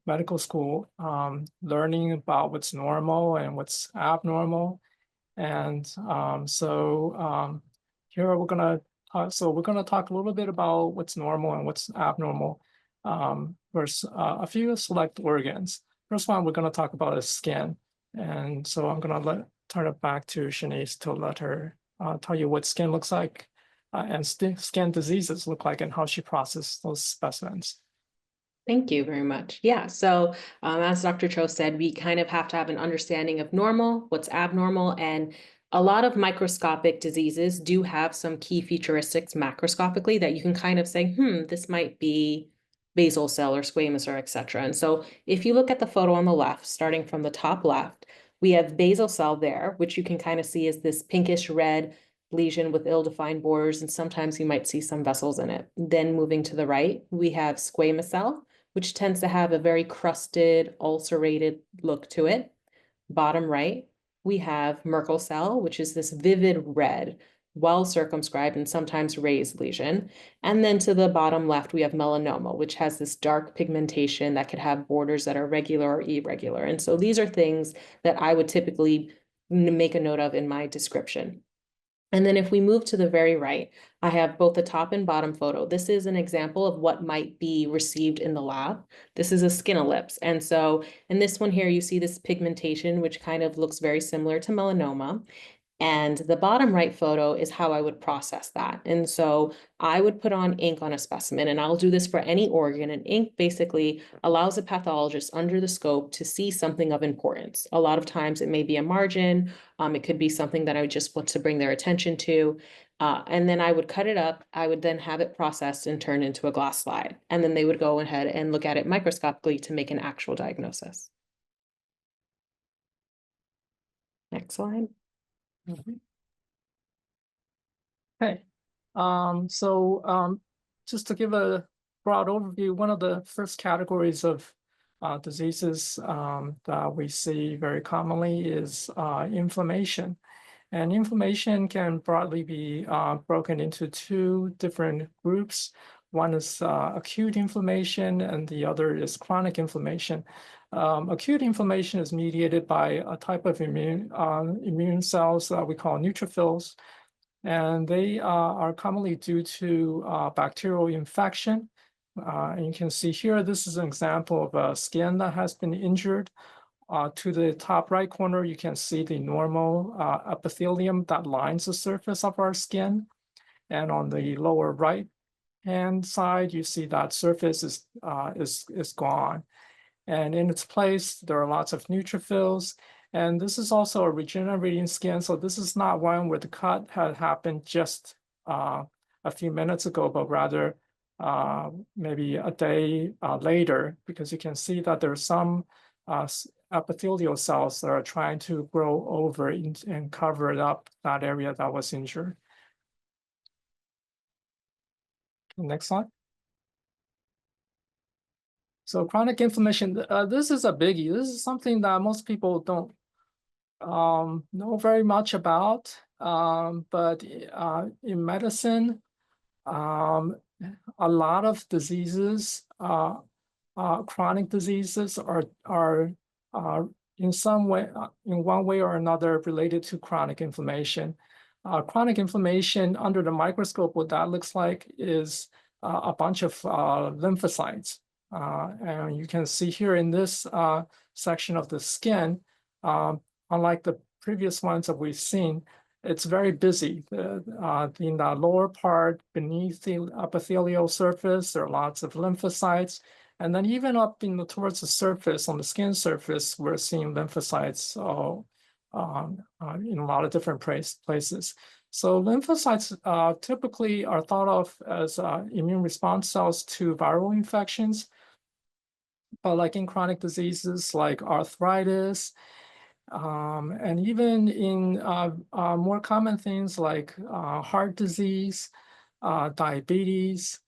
S4: medical school learning about what's normal and what's abnormal. And here we're gonna talk a little bit about what's normal and what's abnormal. There's a few select organs. First one we're gonna talk about is skin. And so I'm gonna turn it back to Shanice to let her tell you what skin looks like and skin diseases look like and how she processes those specimens.
S3: Thank you very much. Yeah, so as Dr. Chou said, we kind of have to have an understanding of normal, what's abnormal, and a lot of microscopic diseases do have some key featuristics macroscopically that you can kind of say, this might be basal cell or squamous or et cetera. And so if you look at the photo on the left, starting from the top left, we have basal cell there, which you can kind of see as this pinkish red lesion with ill-defined borders, and sometimes you might see some vessels in it. Then moving to the right, we have squamous cell, which tends to have a very crusted, ulcerated look to it. Bottom right, we have Merkel cell, which is this vivid red, well circumscribed and sometimes raised lesion. And then to the bottom left, we have melanoma, which has this dark pigmentation that could have borders that are regular or irregular. And so these are things that I would typically make a note of in my description. And then if we move to the very right, I have both the top and bottom photo. This is an example of what might be received in the lab. This is a skin ellipse. And so in this one here, you see this pigmentation, which kind of looks very similar to melanoma. And the bottom right photo is how I would process that. And so I would put on ink on a specimen, and I'll do this for any organ. And ink basically allows a pathologist under the scope to see something of importance. A lot of times it may be a margin. It could be something that I just want to bring their attention to. And then I would cut it up. I would then have it processed and turned into a glass slide. And then they would go ahead and look at it microscopically to make an actual diagnosis. Next slide.
S4: Okay, just to give a broad overview, one of the first categories of diseases that we see very commonly is inflammation. And inflammation can broadly be broken into two different groups. One is acute inflammation and the other is chronic inflammation. Acute inflammation is mediated by a type of immune cells that we call neutrophils. And they are commonly due to bacterial infection. And you can see here, this is an example of a skin that has been injured. To the top right corner, you can see the normal epithelium that lines the surface of our skin. And on the lower right hand side, you see that surface is gone. And in its place, there are lots of neutrophils. And this is also a regenerating skin. So this is not one where the cut had happened just a few minutes ago, but rather maybe a day later, because you can see that there are some epithelial cells that are trying to grow over and cover up that area that was injured. Next slide. So chronic inflammation, this is a biggie. This is something that most people don't know very much about, but in medicine, a lot of diseases, chronic diseases are in some way, in one way or another related to chronic inflammation. Chronic inflammation under the microscope, what that looks like is a bunch of lymphocytes. And you can see here in this section of the skin, unlike the previous ones that we've seen, it's very busy. In the lower part, beneath the epithelial surface, there are lots of lymphocytes. And then even up towards the surface, on the skin surface, we're seeing lymphocytes in a lot of different places. So lymphocytes typically are thought of as immune response cells to viral infections. But like in chronic diseases like arthritis, and even in more common things like heart disease, diabetes,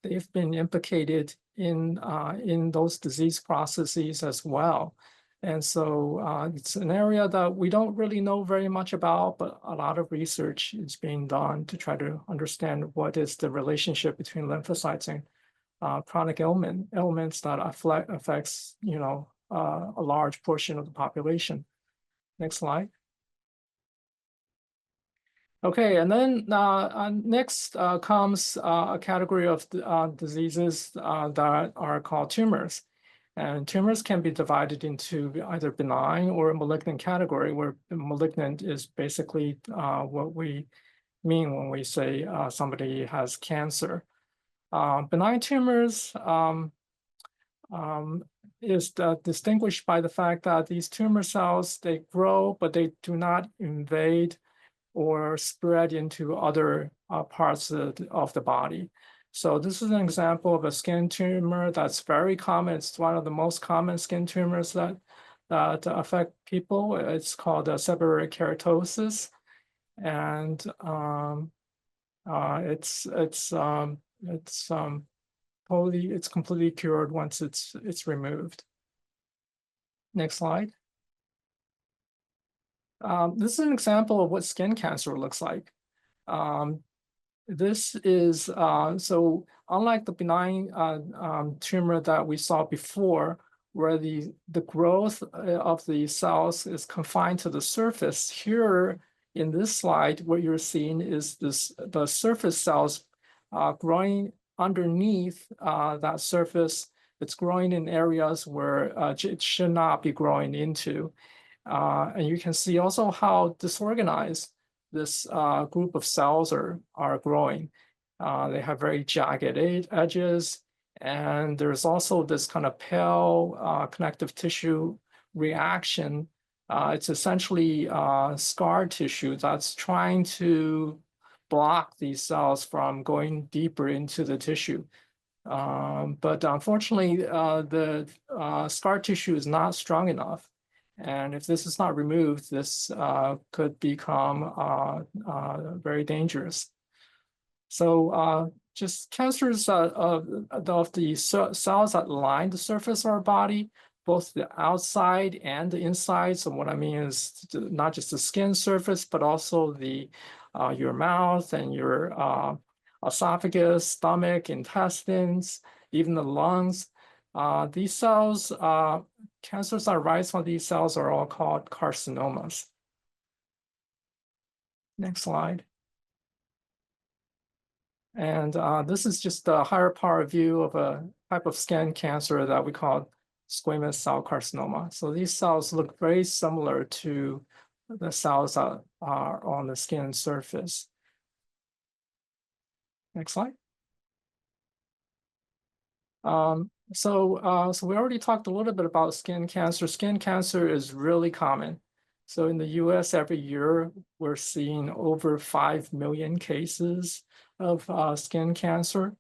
S4: they've been implicated in those disease processes as well. And so it's an area that we don't really know very much about, but a lot of research is being done to try to understand what is the relationship between lymphocytes and chronic ailments that affects, a large portion of the population. Next slide. Okay, and then next comes a category of diseases that are called tumors. And tumors can be divided into either benign or malignant category, where malignant is basically what we mean when we say somebody has cancer. Benign tumors is distinguished by the fact that these tumor cells, they grow, but they do not invade or spread into other parts of the body. So this is an example of a skin tumor that's very common. It's one of the most common skin tumors that affect people. It's called seborrheic keratosis, and it's completely cured once it's removed. Next slide. This is an example of what skin cancer looks like. This is so unlike the benign tumor that we saw before, where the growth of the cells is confined to the surface. Here in this slide, what you're seeing is the surface cells growing underneath that surface. It's growing in areas where it should not be growing into. And you can see also how disorganized this group of cells are growing. They have very jagged edges, and there's also this kind of pale connective tissue reaction. It's essentially scar tissue that's trying to block these cells from going deeper into the tissue. But unfortunately, the scar tissue is not strong enough. And if this is not removed, this could become very dangerous. So just cancers of the cells that line the surface of our body, both the outside and the inside. So what I mean is not just the skin surface, but also the your mouth and your esophagus, stomach, intestines, even the lungs. These cells, cancers that arise from these cells are all called carcinomas. Next slide. And this is just a higher power view of a type of skin cancer that we call squamous cell carcinoma. So these cells look very similar to the cells that are on the skin surface. Next slide. So we already talked a little bit about skin cancer. Skin cancer is really common. So in the US every year, we're seeing over 5 million cases of skin cancer.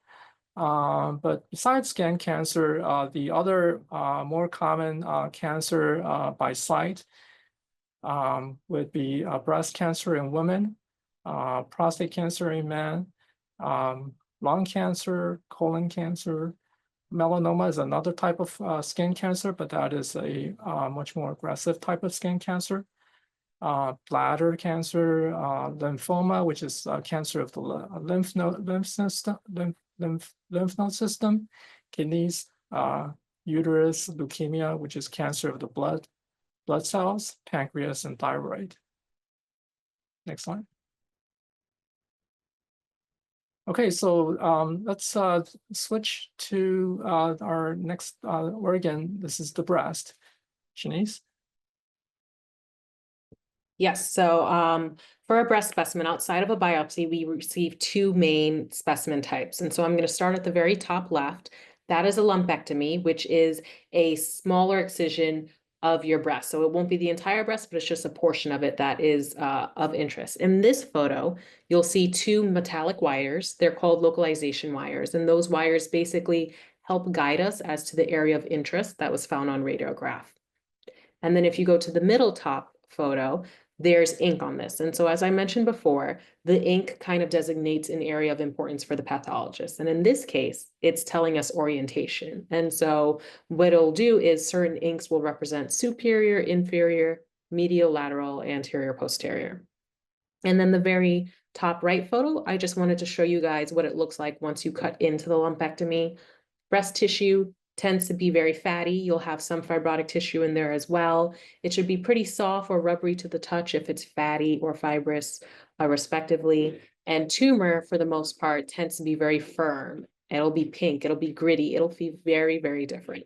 S4: But besides skin cancer, the other more common cancer by site would be breast cancer in women, prostate cancer in men, lung cancer, colon cancer. Melanoma is another type of skin cancer, but that is a much more aggressive type of skin cancer. Bladder cancer, lymphoma, which is cancer of the lymph node system, kidneys, uterus, leukemia, which is cancer of the blood cells, pancreas, and thyroid. Next slide. Okay, so let's switch to our next organ. This is the breast. Shanice?
S3: Yes, so for a breast specimen, outside of a biopsy, we receive two main specimen types. And so I'm going to start at the very top left. That is a lumpectomy, which is a smaller excision of your breast. So it won't be the entire breast, but it's just a portion of it that is of interest. In this photo, you'll see two metallic wires. They're called localization wires. And those wires basically help guide us as to the area of interest that was found on radiograph. And then if you go to the middle top photo, there's ink on this. And so as I mentioned before, the ink kind of designates an area of importance for the pathologist. And in this case, it's telling us orientation. And so what it'll do is certain inks will represent superior, inferior, medial, lateral, anterior, posterior. And then the very top right photo, I just wanted to show you guys what it looks like once you cut into the lumpectomy. Breast tissue tends to be very fatty. You'll have some fibrotic tissue in there as well. It should be pretty soft or rubbery to the touch if it's fatty or fibrous, respectively. And tumor, for the most part, tends to be very firm. It'll be pink, it'll be gritty, it'll feel very, very different.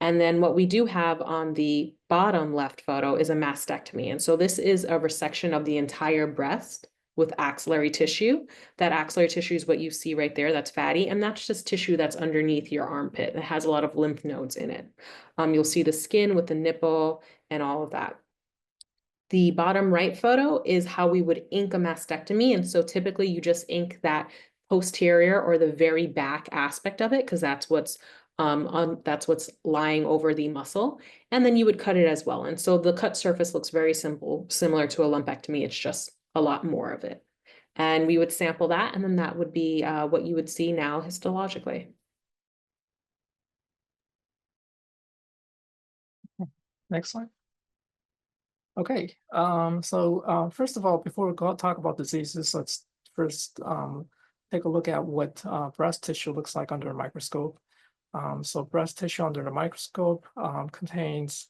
S3: And then what we do have on the bottom left photo is a mastectomy. And so this is a resection of the entire breast with axillary tissue. That axillary tissue is what you see right there, that's fatty, and that's just tissue that's underneath your armpit. It has a lot of lymph nodes in it. You'll see the skin with the nipple and all of that. The bottom right photo is how we would ink a mastectomy. And so typically you just ink that posterior or the very back aspect of it, because that's what's lying over the muscle. And then you would cut it as well. And so the cut surface looks very simple, similar to a lumpectomy. It's just a lot more of it. And we would sample that, and then that would be what you would see now histologically.
S4: Next slide. Okay, so first of all, before we go talk about diseases, let's first take a look at what breast tissue looks like under a microscope. So breast tissue under the microscope contains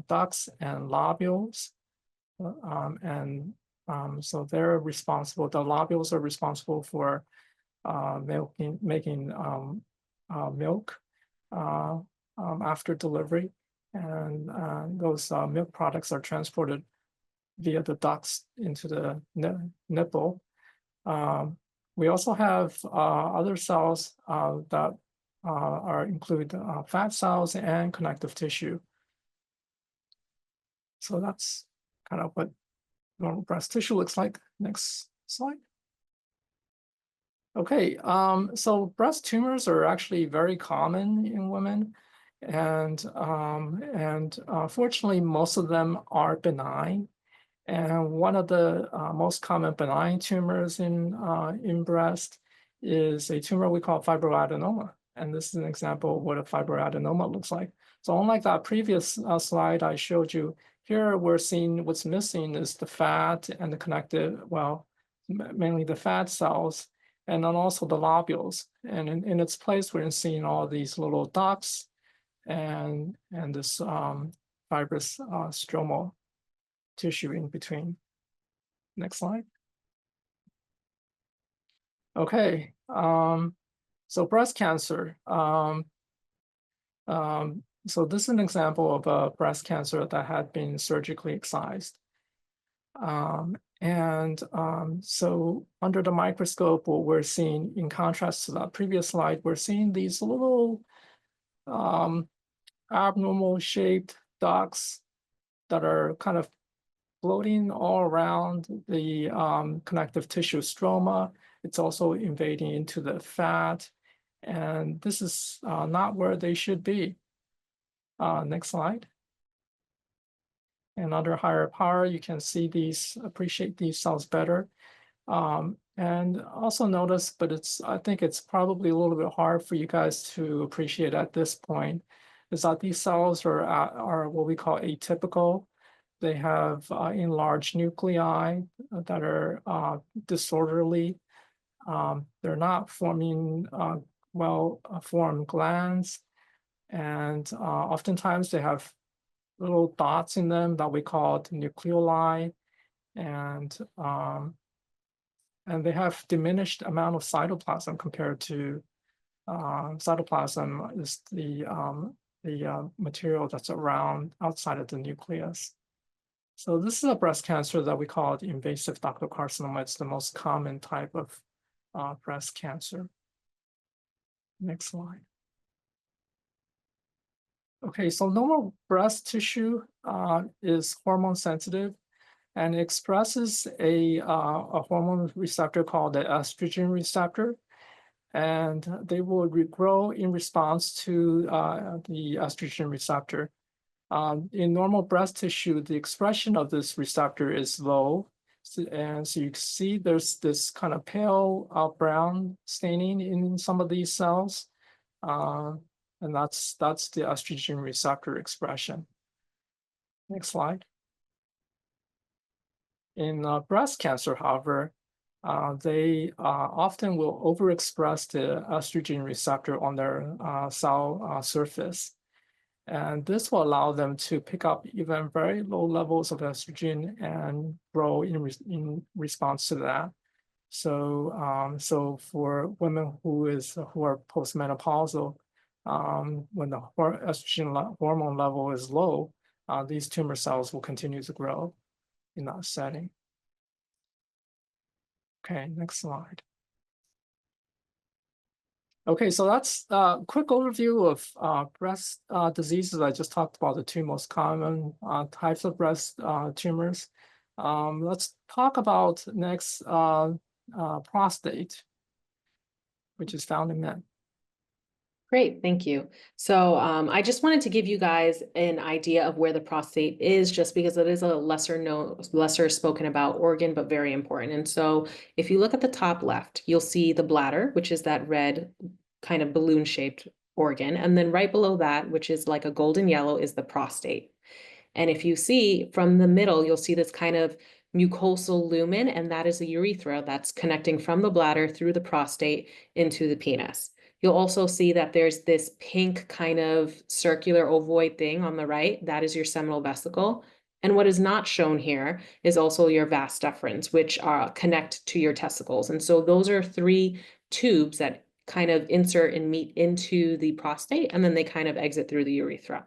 S4: ducts and lobules, so they're responsible. The lobules are responsible for making milk after delivery, and those milk products are transported via the ducts into the nipple. We also have other cells that include fat cells and connective tissue. So that's kind of what normal breast tissue looks like. Next slide. Okay, so breast tumors are actually very common in women, and fortunately, most of them are benign. And one of the most common benign tumors in breast is a tumor we call fibroadenoma. And this is an example of what a fibroadenoma looks like. So unlike that previous slide I showed you, here we're seeing what's missing is the fat and the connective, well, mainly the fat cells, and then also the lobules. And in its place, we're seeing all these little ducts and this fibrous stromal tissue in between. Next slide. Okay, so breast cancer. So this is an example of a breast cancer that had been surgically excised. So under the microscope, what we're seeing, in contrast to that previous slide, we're seeing these little abnormal shaped ducts that are kind of floating all around the connective tissue stroma. It's also invading into the fat, and this is not where they should be. Next slide. And under higher power, you can see these, appreciate these cells better. And also notice, but I think it's probably a little bit hard for you guys to appreciate at this point, is that these cells are what we call atypical. They have enlarged nuclei that are disorderly. They're not forming well-formed glands. And oftentimes they have little dots in them that we call nucleoli. And they have diminished amount of cytoplasm compared to cytoplasm is the material that's around outside of the nucleus. So this is a breast cancer that we call the invasive ductal carcinoma. It's the most common type of breast cancer. Next slide. Okay, so normal breast tissue is hormone sensitive, and it expresses a hormone receptor called the estrogen receptor, and they will regrow in response to the estrogen receptor. In normal breast tissue, the expression of this receptor is low. And so you can see there's this kind of pale brown staining in some of these cells. And that's the estrogen receptor expression. Next slide. In breast cancer, however, they often will overexpress the estrogen receptor on their cell surface. And this will allow them to pick up even very low levels of estrogen and grow in response to that. So, so for women who are postmenopausal, when the estrogen hormone level is low, these tumor cells will continue to grow in that setting. Okay, next slide. Okay, so that's a quick overview of breast diseases. I just talked about the two most common types of breast tumors. Let's talk about next prostate, which is found in men.
S3: Great, thank you. So I just wanted to give you guys an idea of where the prostate is, just because it is a lesser spoken about organ, but very important. And so if you look at the top left, you'll see the bladder, which is that red kind of balloon shaped organ. And then right below that, which is like a golden yellow, is the prostate. And if you see from the middle, you'll see this kind of mucosal lumen, and that is the urethra that's connecting from the bladder through the prostate into the penis. You'll also see that there's this pink kind of circular ovoid thing on the right. That is your seminal vesicle. And what is not shown here is also your vas deferens, which connect to your testicles. And so those are three tubes that kind of insert and meet into the prostate, and then they kind of exit through the urethra.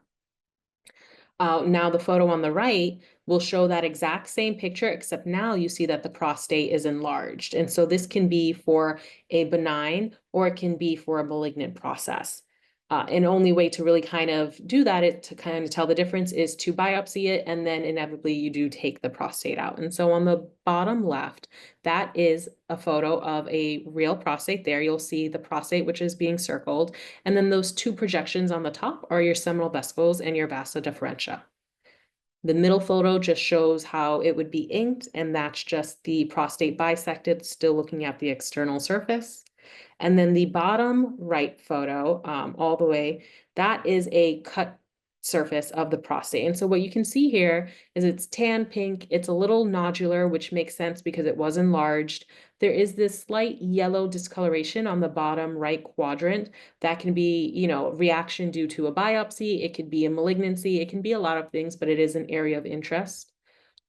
S3: Now the photo on the right will show that exact same picture, except now you see that the prostate is enlarged. And so this can be for a benign or it can be for a malignant process. And only way to really kind of do that, to kind of tell the difference, is to biopsy it, and then inevitably you do take the prostate out. And so on the bottom left, that is a photo of a real prostate. There you'll see the prostate, which is being circled. And then those two projections on the top are your seminal vesicles and your vasa deferentia. The middle photo just shows how it would be inked, and that's just the prostate bisected, still looking at the external surface. And then the bottom right photo, all the way, that is a cut surface of the prostate. And so what you can see here is it's tan pink. It's a little nodular, which makes sense because it was enlarged. There is this slight yellow discoloration on the bottom right quadrant. That can be, reaction due to a biopsy. It could be a malignancy. It can be a lot of things, but it is an area of interest.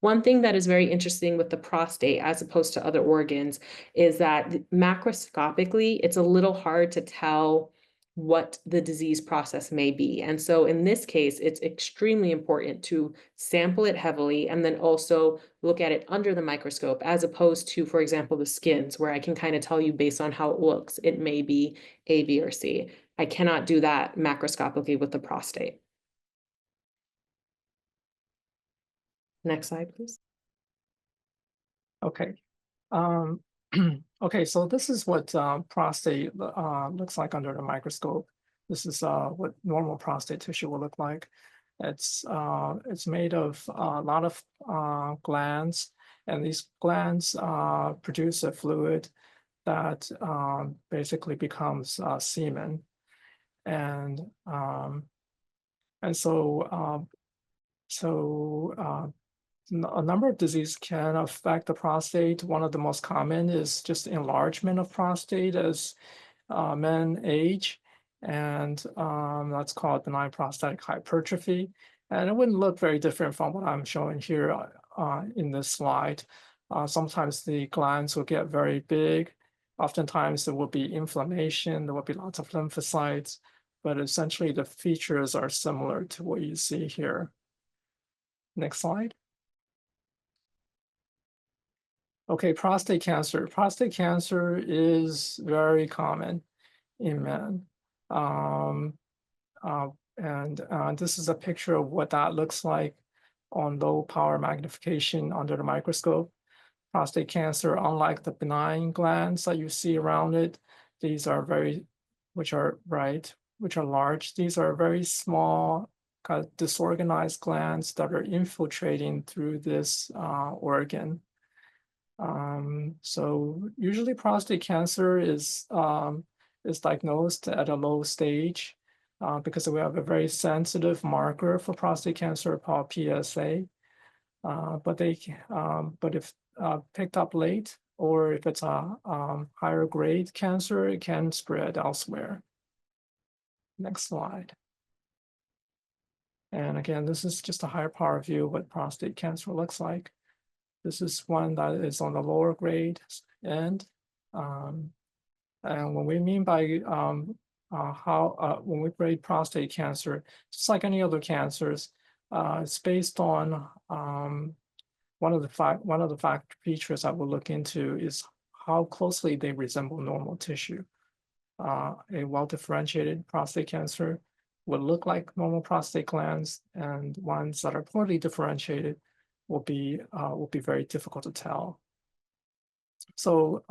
S3: One thing that is very interesting with the prostate, as opposed to other organs, is that macroscopically, it's a little hard to tell what the disease process may be. And so in this case, it's extremely important to sample it heavily and then also look at it under the microscope, as opposed to, for example, the skins, where I can kind of tell you based on how it looks, it may be A, B, or C. I cannot do that macroscopically with the prostate. Next slide, please.
S4: Okay. Okay, so this is what prostate looks like under the microscope. This is what normal prostate tissue will look like. It's made of a lot of glands, and these glands produce a fluid that basically becomes semen, and so a number of diseases can affect the prostate. One of the most common is just enlargement of prostate as men age, and that's called benign prostatic hypertrophy. And it wouldn't look very different from what I'm showing here in this slide. Sometimes the glands will get very big. Oftentimes there will be inflammation, there will be lots of lymphocytes, but essentially the features are similar to what you see here. Next slide. Okay, prostate cancer. Prostate cancer is very common in men. This is a picture of what that looks like on low power magnification under the microscope. Prostate cancer, unlike the benign glands that you see around it, these are which are large. These are very small, kind of disorganized glands that are infiltrating through this organ. So usually prostate cancer is diagnosed at a low stage because we have a very sensitive marker for prostate cancer called PSA. But if picked up late, or if it's a higher grade cancer, it can spread elsewhere. Next slide. And again, this is just a higher power view of what prostate cancer looks like. This is one that is on the lower grade end. And what we mean by when we grade prostate cancer, just like any other cancers, it's based on one of the features that we'll look into is how closely they resemble normal tissue. A well-differentiated prostate cancer would look like normal prostate glands, and ones that are poorly differentiated will be very difficult to tell. So,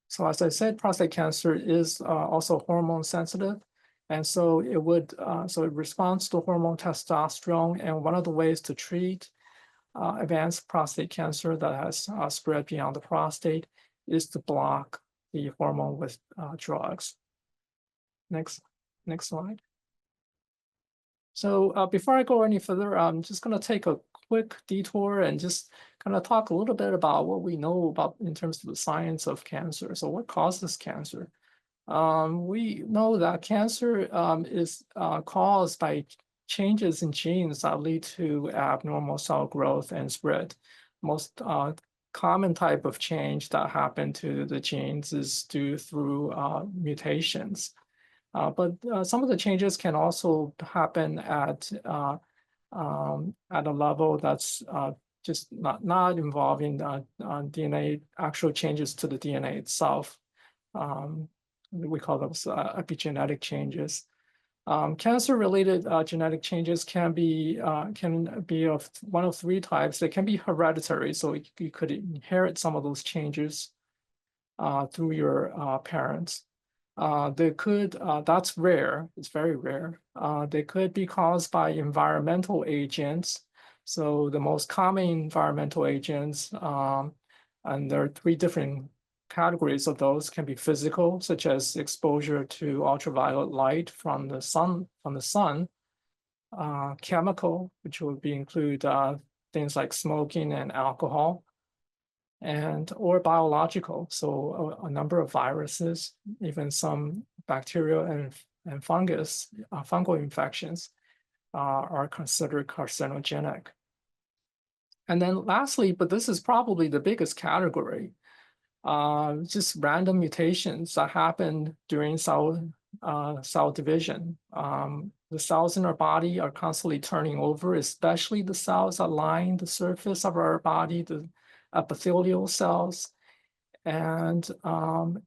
S4: so as I said, prostate cancer is also hormone sensitive, and so it responds to hormone testosterone. And one of the ways to treat advanced prostate cancer that has spread beyond the prostate is to block the hormone with drugs. Next slide. So before I go any further, I'm just going to take a quick detour and just kind of talk a little bit about what we know about in terms of the science of cancer. So what causes cancer? We know that cancer is caused by changes in genes that lead to abnormal cell growth and spread. Most common type of change that happen to the genes is due through mutations. But some of the changes can also happen at a level that's just not involving DNA, actual changes to the DNA itself. We call those epigenetic changes. Cancer-related genetic changes can be of one of three types. They can be hereditary, so you could inherit some of those changes through your parents. They could, that's rare, it's very rare. They could be caused by environmental agents. So the most common environmental agents, and there are three different categories of those, can be physical, such as exposure to ultraviolet light from the sun, chemical, which would include things like smoking and alcohol, or biological, so a number of viruses, even some bacterial and fungal infections are considered carcinogenic. And then lastly, but this is probably the biggest category, just random mutations that happen during cell division. The cells in our body are constantly turning over, especially the cells that line the surface of our body, the epithelial cells, and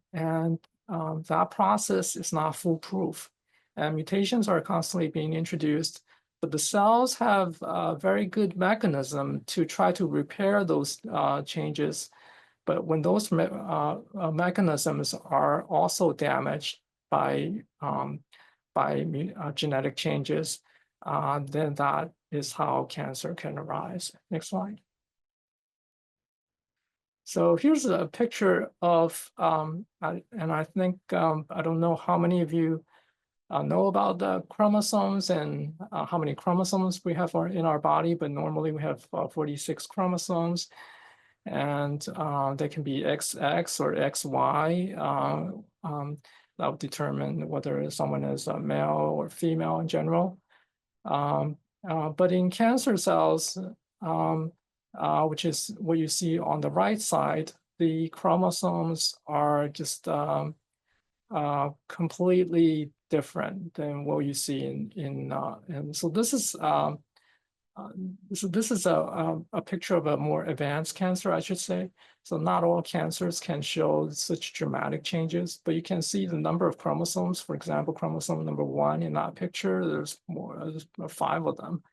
S4: that process is not foolproof. And mutations are constantly being introduced, but the cells have a very good mechanism to try to repair those changes. But when those mechanisms are also damaged by genetic changes, then that is how cancer can arise. Next slide. So here's a picture of, and I think, I don't know how many of you know about the chromosomes and how many chromosomes we have in our body, but normally we have 46 chromosomes, and they can be XX or XY. That would determine whether someone is a male or female in general. But in cancer cells, which is what you see on the right side, the chromosomes are just completely different than what you see and so this is a picture of a more advanced cancer, I should say. So not all cancers can show such dramatic changes, but you can see the number of chromosomes. For example, chromosome number 1 in that picture, there's 5 of them.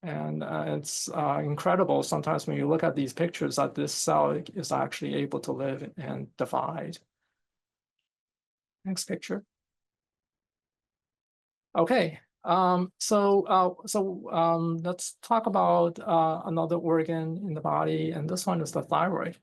S4: And it's incredible sometimes when you look at these pictures that this cell is actually able to live and divide. Next picture. Okay, so let's talk about another organ in the body, and this one is the thyroid.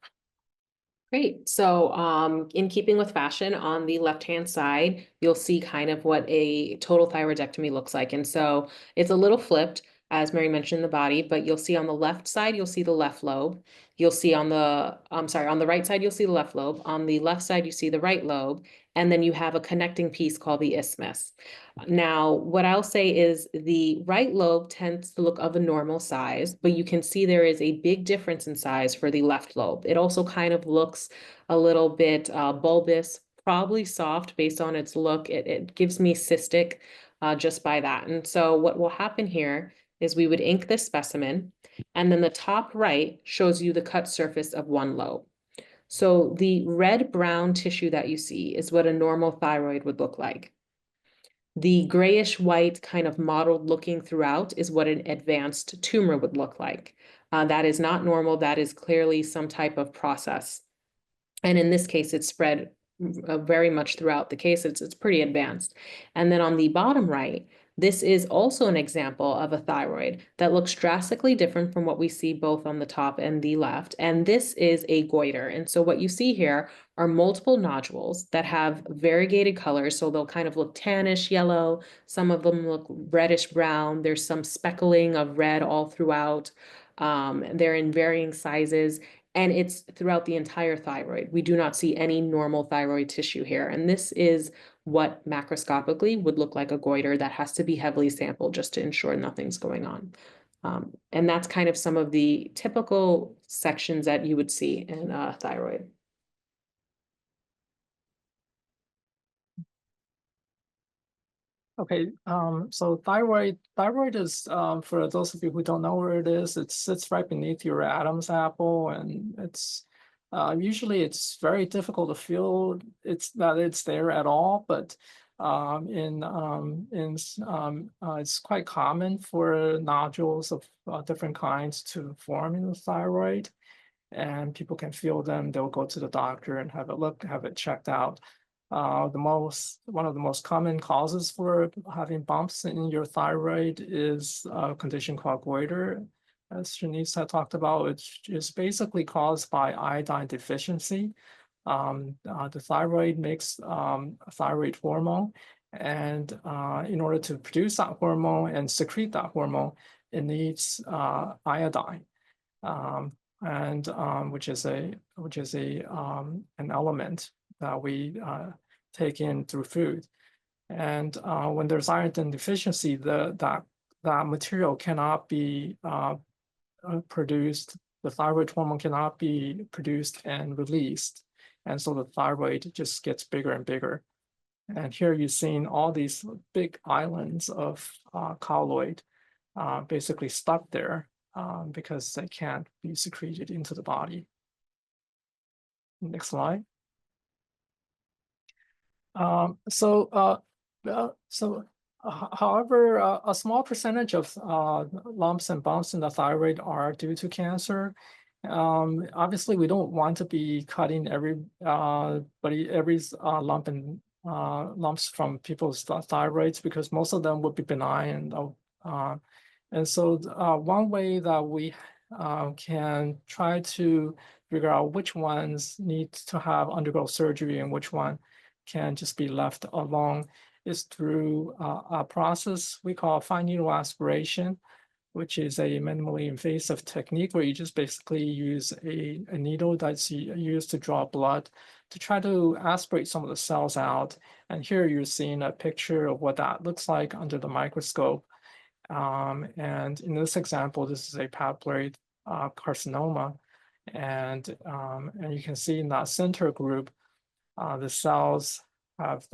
S3: Great. So in keeping with fashion, on the left-hand side, you'll see kind of what a total thyroidectomy looks like. And so it's a little flipped. as Mary mentioned, the body, but you'll see on the left side, you'll see the left lobe. You'll see on the, I'm sorry, on the right side, you'll see the left lobe. On the left side, you see the right lobe. And then you have a connecting piece called the isthmus. Now, what I'll say is the right lobe tends to look of a normal size, but you can see there is a big difference in size for the left lobe. It also kind of looks a little bit bulbous, probably soft based on its look. It gives me cystic just by that. And so what will happen here is we would ink this specimen, and then the top right shows you the cut surface of one lobe. So the red-brown tissue that you see is what a normal thyroid would look like. The grayish-white kind of mottled looking throughout is what an advanced tumor would look like. That is not normal. That is clearly some type of process. And in this case, it's spread very much throughout the case. It's pretty advanced. And then on the bottom right, this is also an example of a thyroid that looks drastically different from what we see both on the top and the left. And this is a goiter. And so what you see here are multiple nodules that have variegated colors. So they'll kind of look tannish yellow. Some of them look reddish brown. There's some speckling of red all throughout. They're in varying sizes. And it's throughout the entire thyroid. We do not see any normal thyroid tissue here. And this is what macroscopically would look like a goiter that has to be heavily sampled just to ensure nothing's going on. And that's kind of some of the typical sections that you would see in a thyroid.
S4: Okay, so thyroid is, for those of you who don't know where it is, it sits right beneath your Adam's apple, and it's usually it's very difficult to feel it's there at all, but it's quite common for nodules of different kinds to form in the thyroid, and people can feel them. They'll go to the doctor and have it checked out. One of the most common causes for having bumps in your thyroid is a condition called goiter, as Shanice had talked about, which is basically caused by iodine deficiency. The thyroid makes a thyroid hormone, and in order to produce that hormone and secrete that hormone, it needs iodine, which is an element that we take in through food. And when there's iodine deficiency, that material cannot be produced. The thyroid hormone cannot be produced and released. And so the thyroid just gets bigger and bigger. And here you're seeing all these big islands of colloid basically stuck there because they can't be secreted into the body. Next slide. However, a small percentage of lumps and bumps in the thyroid are due to cancer. Obviously, we don't want to be cutting every lump and lumps from people's thyroids because most of them would be benign. And so one way that we can try to figure out which ones need to undergo surgery and which one can just be left alone is through a process we call fine needle aspiration, which is a minimally invasive technique where you just basically use a needle that's used to draw blood to try to aspirate some of the cells out. And here you're seeing a picture of what that looks like under the microscope. And in this example, this is a papillary carcinoma. And you can see in that center group, the cells have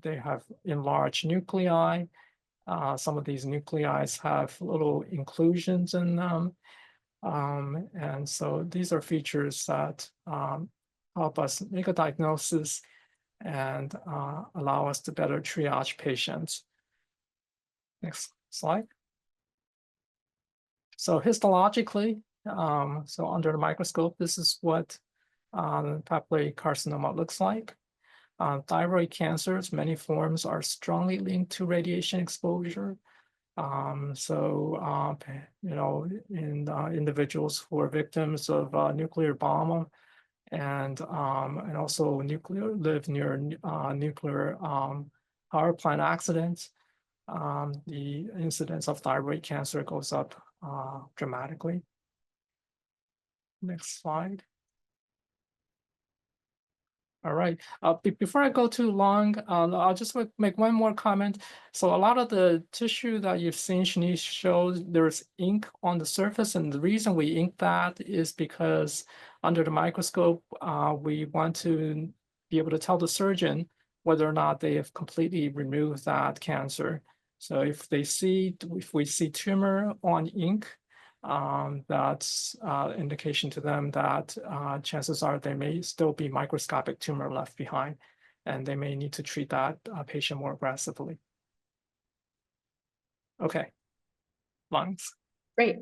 S4: they have enlarged nuclei. Some of these nuclei have little inclusions in them. And so these are features that help us make a diagnosis and allow us to better triage patients. Next slide. So histologically, so under the microscope, this is what papillary carcinoma looks like. Thyroid cancers, many forms are strongly linked to radiation exposure. In individuals who are victims of nuclear bomb and also live near nuclear power plant accidents, the incidence of thyroid cancer goes up dramatically. Next slide. All right. Before I go too long, I'll just make one more comment. So a lot of the tissue that you've seen, Shanice shows there's ink on the surface, and the reason we ink that is because under the microscope, we want to be able to tell the surgeon whether or not they have completely removed that cancer. So if we see tumor on ink, that's indication to them that chances are there may still be microscopic tumor left behind, and they may need to treat that patient more aggressively. Okay, lungs.
S3: Great.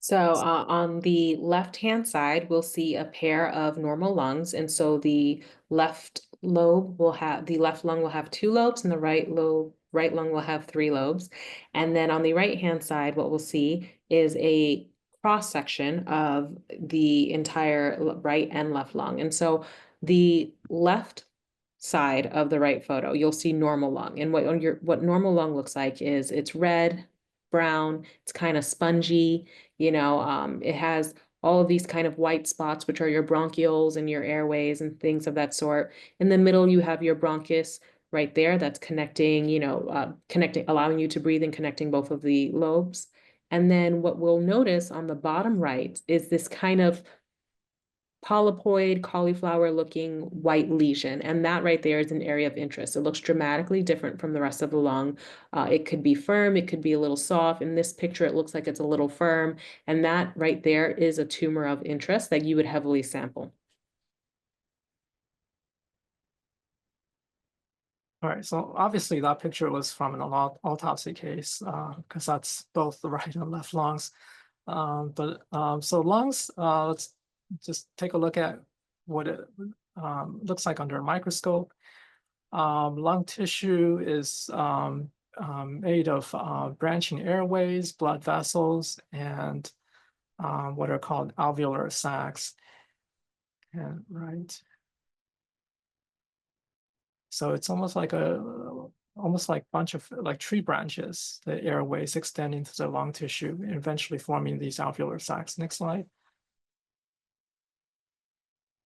S3: So on the left-hand side, we'll see a pair of normal lungs. And so the left lung will have 2 lobes, and the right lung will have 3 lobes. And then on the right-hand side, what we'll see is a cross-section of the entire right and left lung. And so the left side of the right photo, you'll see normal lung. And what normal lung looks like is it's red, brown, it's kind of spongy, it has all of these kind of white spots, which are your bronchioles and your airways and things of that sort. In the middle, you have your bronchus right there that's connecting, allowing you to breathe and connecting both of the lobes. And then what we'll notice on the bottom right is this kind of polypoid, cauliflower-looking white lesion. And that right there is an area of interest. It looks dramatically different from the rest of the lung. It could be firm, it could be a little soft. In this picture, it looks like it's a little firm. And that right there is a tumor of interest that you would heavily sample.
S4: All right, so obviously that picture was from an autopsy case because that's both the right and left lungs. So lungs, let's just take a look at what it looks like under a microscope. Lung tissue is made of branching airways, blood vessels, and what are called alveolar sacs. And right. So it's almost like bunch of like tree branches, the airways extend into the lung tissue, eventually forming these alveolar sacs. Next slide.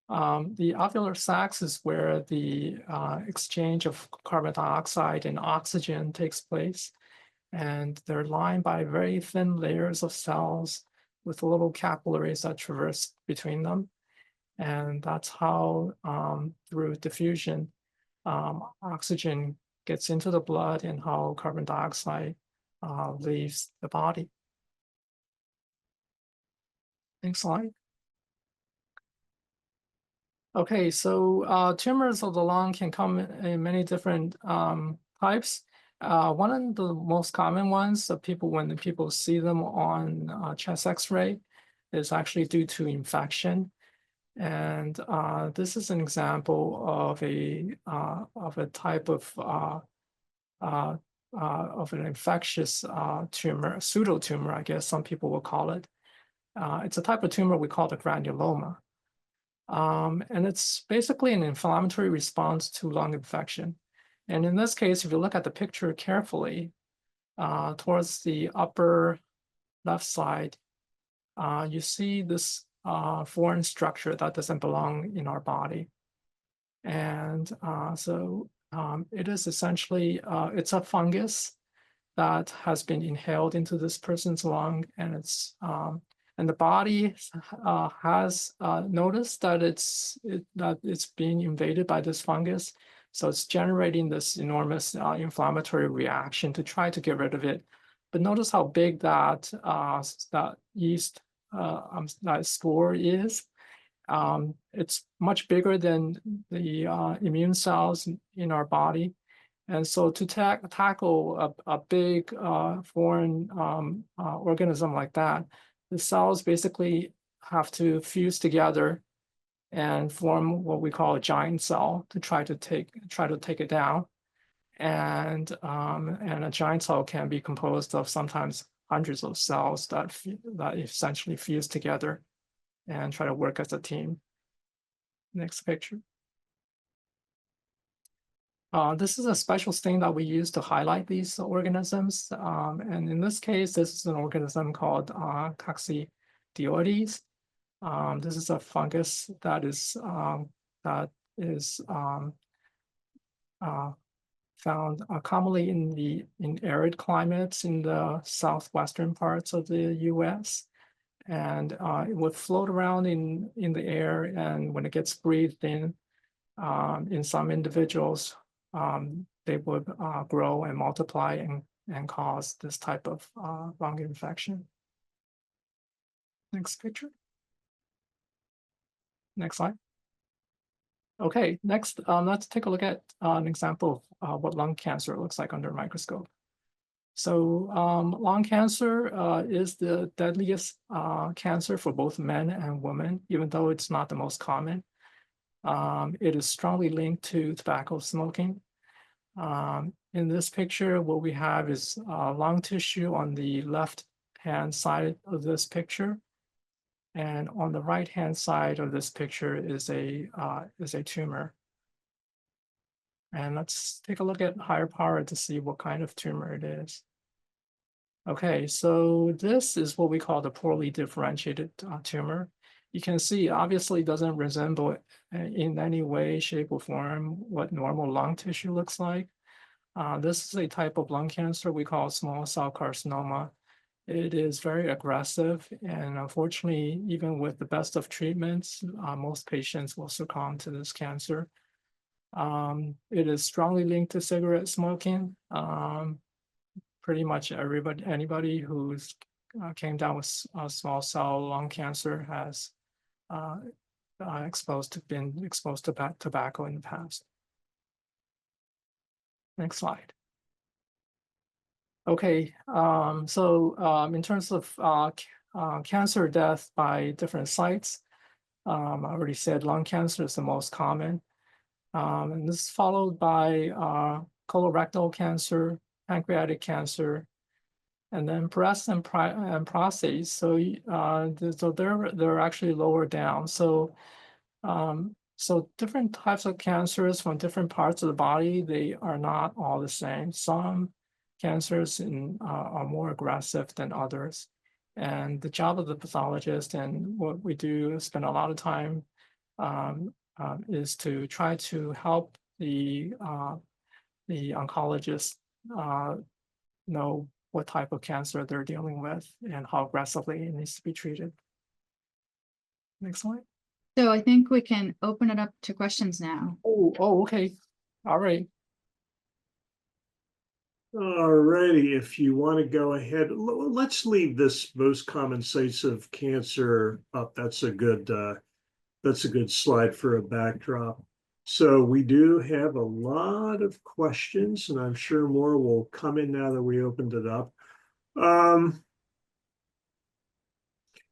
S4: The alveolar sacs is where the exchange of carbon dioxide and oxygen takes place. And they're lined by very thin layers of cells with little capillaries that traverse between them. And that's how, through diffusion, oxygen gets into the blood and how carbon dioxide leaves the body. Next slide. Okay, so tumors of the lung can come in many different types. One of the most common ones that when people see them on chest X-ray is actually due to infection. And this is an example of a type of an infectious tumor, a pseudotumor, I guess some people will call it. It's a type of tumor we call the granuloma. And it's basically an inflammatory response to lung infection. And in this case, if you look at the picture carefully, towards the upper left side, you see this foreign structure that doesn't belong in our body. And it is essentially, it's a fungus that has been inhaled into this person's lung, and and the body has noticed that it's being invaded by this fungus. So it's generating this enormous inflammatory reaction to try to get rid of it. But notice how big that yeast that spore is. It's much bigger than the immune cells in our body. And so to tackle a big foreign organism like that, the cells basically have to fuse together and form what we call a giant cell to try to take it down. And a giant cell can be composed of sometimes hundreds of cells that essentially fuse together and try to work as a team. Next picture. This is a special stain that we use to highlight these organisms. And in this case, this is an organism called Coccidioides. This is a fungus that is found commonly in arid climates in the southwestern parts of the U.S. And it would float around in the air, and when it gets breathed in some individuals, they would grow and multiply and cause this type of lung infection. Next picture. Next slide. Okay, next, let's take a look at an example of what lung cancer looks like under a microscope. So lung cancer is the deadliest cancer for both men and women, even though it's not the most common. It is strongly linked to tobacco smoking. In this picture, what we have is lung tissue on the left-hand side of this picture. And on the right-hand side of this picture is a tumor. And let's take a look at higher power to see what kind of tumor it is. Okay, so this is what we call the poorly differentiated tumor. You can see obviously it doesn't resemble in any way, shape, or form what normal lung tissue looks like. This is a type of lung cancer we call small cell carcinoma. It is very aggressive, and unfortunately, even with the best of treatments, most patients will succumb to this cancer. It is strongly linked to cigarette smoking. Pretty much anybody who's came down with small cell lung cancer has been exposed to tobacco in the past. Next slide. Okay, so in terms of cancer death by different sites, I already said lung cancer is the most common. And this is followed by colorectal cancer, pancreatic cancer, and then breast and prostate. So, so they're actually lower down. So, so different types of cancers from different parts of the body, they are not all the same. Some cancers are more aggressive than others. And the job of the pathologist and what we do spend a lot of time is to try to help the oncologist know what type of cancer they're dealing with and how aggressively it needs to be treated. Next slide.
S5: So I think we can open it up to questions now.
S4: Oh, okay. All right.
S1: All righty, if you want to go ahead, let's leave this most common sites of cancer up. That's a good slide for a backdrop. So we do have a lot of questions, and I'm sure more will come in now that we opened it up.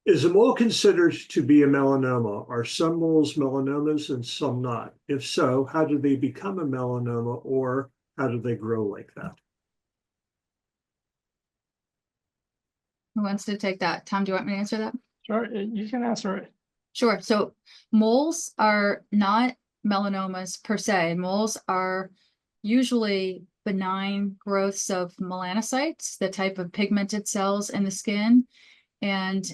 S1: Is a mole considered to be a melanoma? Are some moles melanomas and some not? If so, how do they become a melanoma, or how do they grow like that?
S5: Who wants to take that? Tom, do you want me to answer that?
S4: Sure, you can answer it.
S5: Sure. So moles are not melanomas per se. Moles are usually benign growths of melanocytes, the type of pigmented cells in the skin. And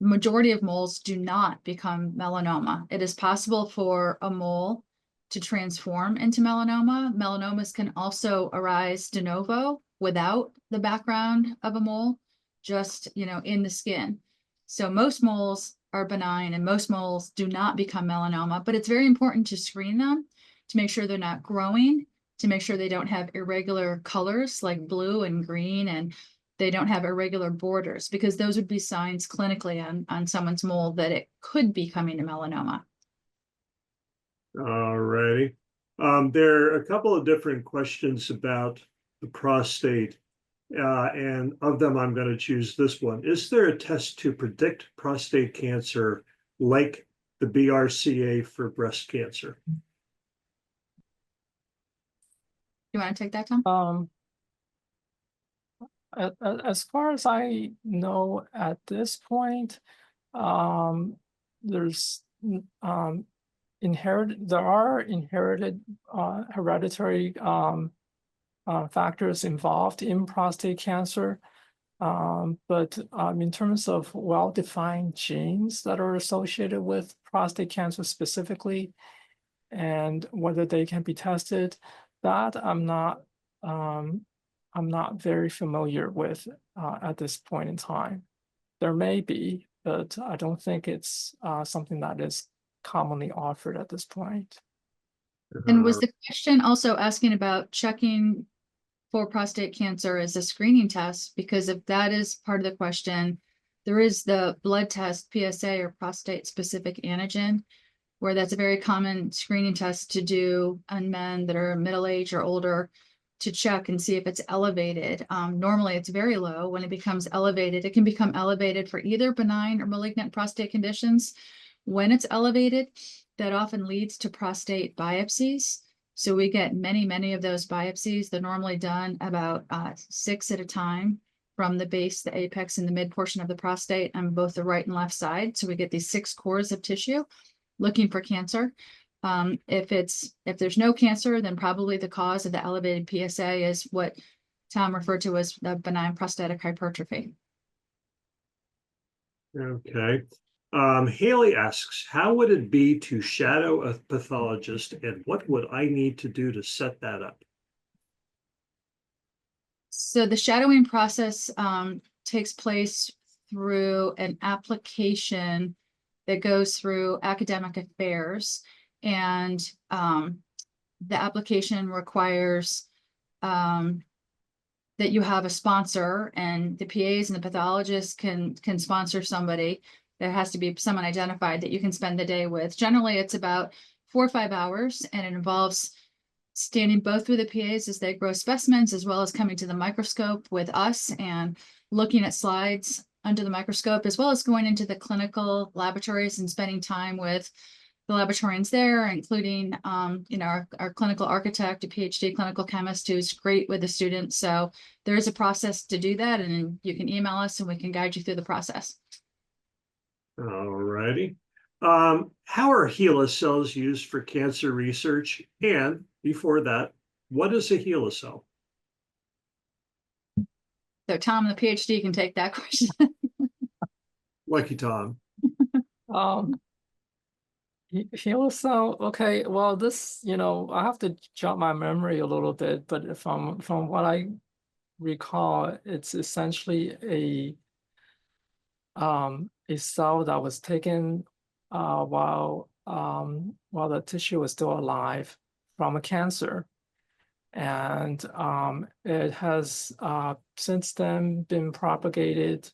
S5: majority of moles do not become melanoma. It is possible for a mole to transform into melanoma. Melanomas can also arise de novo without the background of a mole, just, in the skin. So most moles are benign and most moles do not become melanoma, but it's very important to screen them to make sure they're not growing, to make sure they don't have irregular colors like blue and green, and they don't have irregular borders, because those would be signs clinically on someone's mole that it could be coming to melanoma.
S1: All righty. There are a couple of different questions about the prostate. And of them, I'm going to choose this one. Is there a test to predict prostate cancer like the BRCA for breast cancer?
S5: You want to take that, Tom?
S4: As far as I know at this point, there's there are inherited hereditary factors involved in prostate cancer. But in terms of well-defined genes that are associated with prostate cancer specifically, and whether they can be tested, that I'm not very familiar with at this point in time. There may be, but I don't think it's something that is commonly offered at this point.
S5: And was the question also asking about checking for prostate cancer as a screening test? Because if that is part of the question, there is the blood test, PSA, or prostate specific antigen, where that's a very common screening test to do on men that are middle age or older to check and see if it's elevated. Normally it's very low. When it becomes elevated, it can become elevated for either benign or malignant prostate conditions. When it's elevated, that often leads to prostate biopsies. So we get many of those biopsies. They're normally done about 6 at a time from the base, the apex, and the mid portion of the prostate on both the right and left side. So we get these 6 cores of tissue looking for cancer. If there's no cancer, then probably the cause of the elevated PSA is what Tom referred to as the benign prostatic hypertrophy.
S1: Okay. Haley asks, how would it be to shadow a pathologist, and what would I need to do to set that up?
S5: So the shadowing process takes place through an application that goes through academic affairs, and the application requires that you have a sponsor, and the PAs and the pathologists can sponsor somebody. There has to be someone identified that you can spend the day with. Generally, it's about 4 or 5 hours, and it involves standing both with the PAs as they grow specimens, as well as coming to the microscope with us and looking at slides under the microscope, as well as going into the clinical laboratories and spending time with the laboratorians there, including our clinical architect, a PhD clinical chemist who's great with the students. So there is a process to do that, and you can email us and we can guide you through the process.
S1: All righty. How are HeLa cells used for cancer research? And before that, what is a HeLa cell?
S5: So Tom, the PhD, can take that question.
S1: Lucky Tom.
S4: HeLa cell, okay, well, this, I have to jog my memory a little bit, but from what I recall, it's essentially a cell that was taken while the tissue was still alive from a cancer, and it has since then been propagated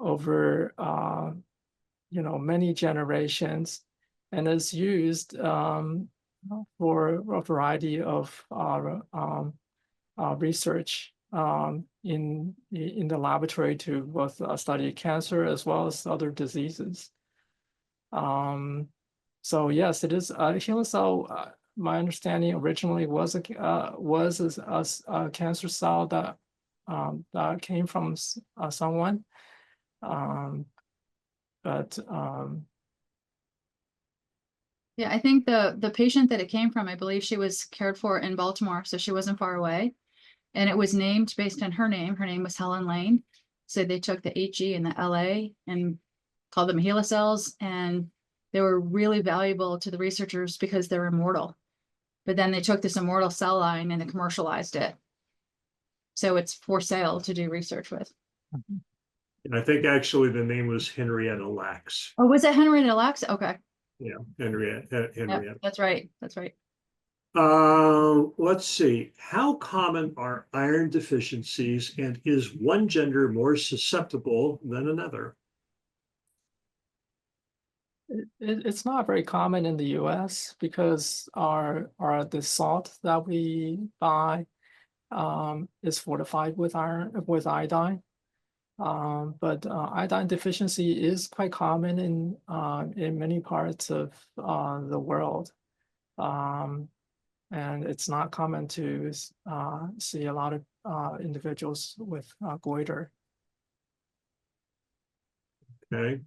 S4: over many generations, and is used for a variety of research in the laboratory to both study cancer as well as other diseases. So yes, it is HeLa cell. My understanding originally was a cancer cell that came from someone, but
S5: Yeah, I think the patient that it came from, I believe she was cared for in Baltimore, so she wasn't far away. And it was named based on her name. Her name was Helen Lane. So they took the HE and the LA and called them HeLa cells. And they were really valuable to the researchers because they're immortal. But then they took this immortal cell line and they commercialized it. So it's for sale to do research with.
S1: And I think actually the name was Henrietta Lacks.
S5: Oh, was it Henrietta Lacks? Okay.
S1: Yeah, Henrietta.
S5: Yep, that's right. That's right.
S1: Let's see. How common are iron deficiencies, and is one gender more susceptible than another?
S4: It's not very common in the U.S. because the salt that we buy is fortified with iodine. But iodine deficiency is quite common in many parts of the world, and it's not common to see a lot of individuals with goiter.
S1: Okay.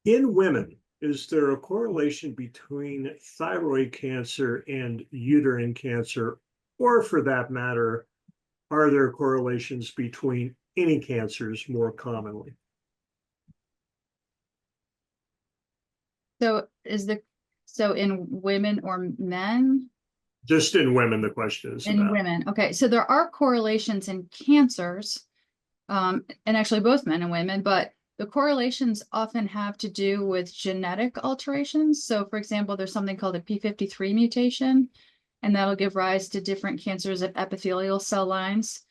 S1: In women, is there a correlation between thyroid cancer and uterine cancer? Or for that matter, are there correlations between any cancers more commonly?
S5: So so in women or men?
S1: Just in women, the question is
S5: In
S1: about.
S5: women, okay, so there are correlations in cancers, and actually both men and women, but the correlations often have to do with genetic alterations. So for example, there's something called a P53 mutation, and that'll give rise to different cancers of epithelial cell lines.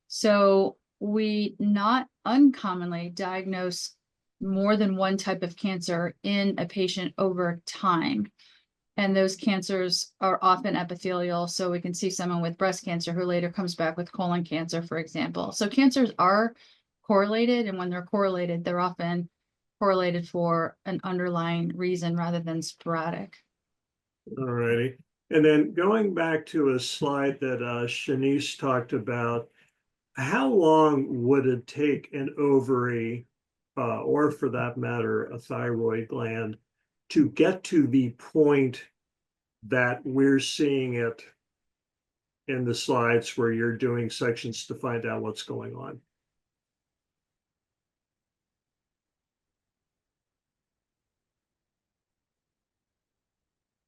S5: So we not uncommonly diagnose more than one type of cancer in a patient over time. And those cancers are often epithelial. So we can see someone with breast cancer who later comes back with colon cancer, for example. So cancers are correlated. And when they're correlated, they're often correlated for an underlying reason rather than sporadic.
S1: All righty. And then going back to a slide that Shanice talked about, how long would it take an ovary, or for that matter, a thyroid gland, to get to the point that we're seeing it in the slides where you're doing sections to find out what's going on?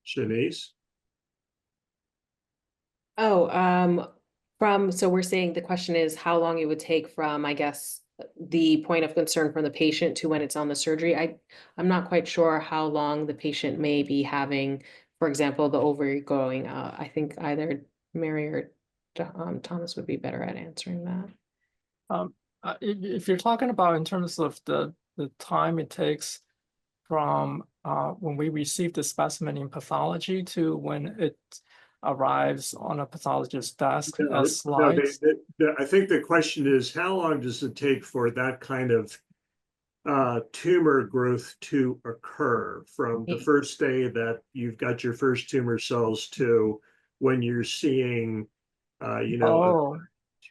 S1: Shanice?
S3: Oh, so we're saying the question is how long it would take from, I guess, the point of concern from the patient to when it's on the surgery. I'm not quite sure how long the patient may be having, for example, the ovary growing. I think either Mary or Thomas would be better at answering that.
S4: If you're talking about in terms of the time it takes from when we receive the specimen in pathology to when it arrives on a pathologist's desk as slides.
S1: I think the question is, how long does it take for that kind of tumor growth to occur from the first day that you've got your first tumor cells to when you're seeing,
S4: Oh,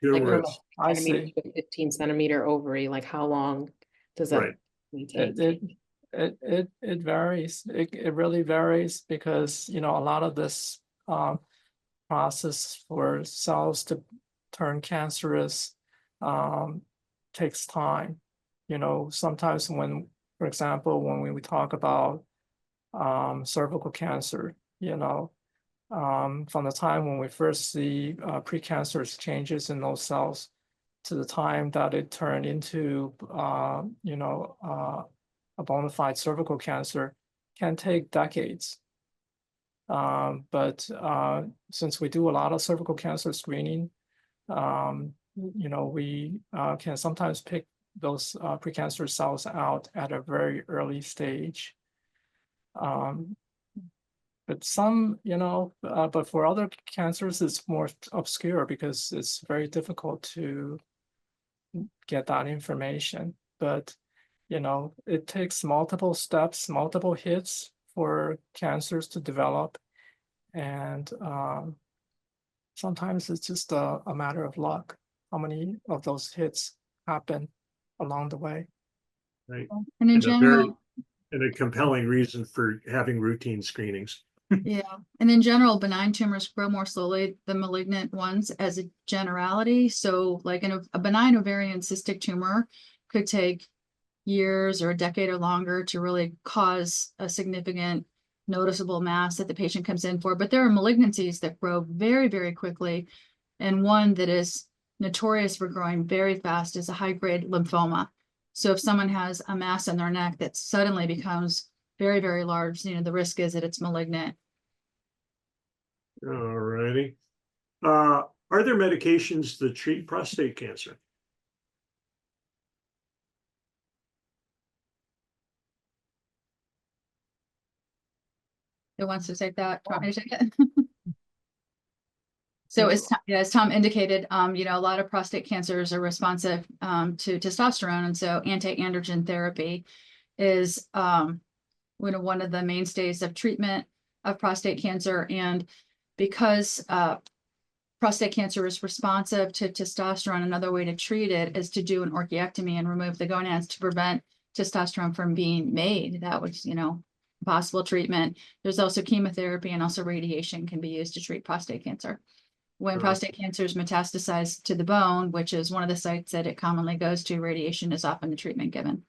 S3: Like
S1: tumor?
S3: from
S4: I
S3: a centimeter
S4: see.
S3: to a 15-centimeter ovary, like how long does that take?
S4: It varies. It really varies because, a lot of this process for cells to turn cancerous takes time. Sometimes when, for example, when we talk about cervical cancer, from the time when we first see precancerous changes in those cells to the time that it turned into, a bona fide cervical cancer can take decades. But since we do a lot of cervical cancer screening, we can sometimes pick those precancerous cells out at a very early stage. But some, but for other cancers, it's more obscure because it's very difficult to get that information. But, it takes multiple steps, multiple hits for cancers to develop. And sometimes it's just a matter of luck, how many of those hits happen along the way.
S1: Right.
S5: And in
S1: And
S5: general,
S1: and a compelling reason for having routine screenings.
S5: yeah, and in general, benign tumors grow more slowly than malignant ones as a generality. So like in a benign ovarian cystic tumor could take years or a decade or longer to really cause a significant noticeable mass that the patient comes in for. But there are malignancies that grow very, very quickly. And one that is notorious for growing very fast is a high-grade lymphoma. So if someone has a mass in their neck that suddenly becomes very, very large, the risk is that it's malignant.
S1: All righty. Are there medications that treat prostate cancer?
S5: Who wants to take that? Do you want me to take it? So as Tom indicated, a lot of prostate cancers are responsive to testosterone. And so anti-androgen therapy is one of the mainstays of treatment of prostate cancer. And because prostate cancer is responsive to testosterone, another way to treat it is to do an orchiectomy and remove the gonads to prevent testosterone from being made. That would, possible treatment. There's also chemotherapy and also radiation can be used to treat prostate cancer. When
S1: Sure.
S5: prostate cancer is metastasized to the bone, which is one of the sites that it commonly goes to, radiation is often the treatment given.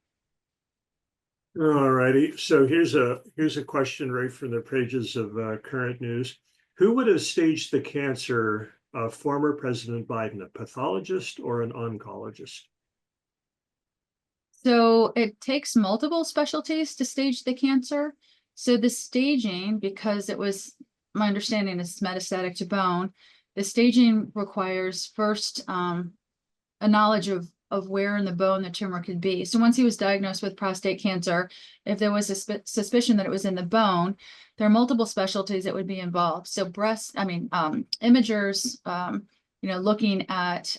S1: All righty. So here's a question right from the pages of current news. Who would have staged the cancer of former President Biden, a pathologist or an oncologist?
S5: So it takes multiple specialties to stage the cancer. So the staging, because it was, my understanding is metastatic to bone, the staging requires first a knowledge of where in the bone the tumor could be. So once he was diagnosed with prostate cancer, if there was a suspicion that it was in the bone, there are multiple specialties that would be involved. So imagers, looking at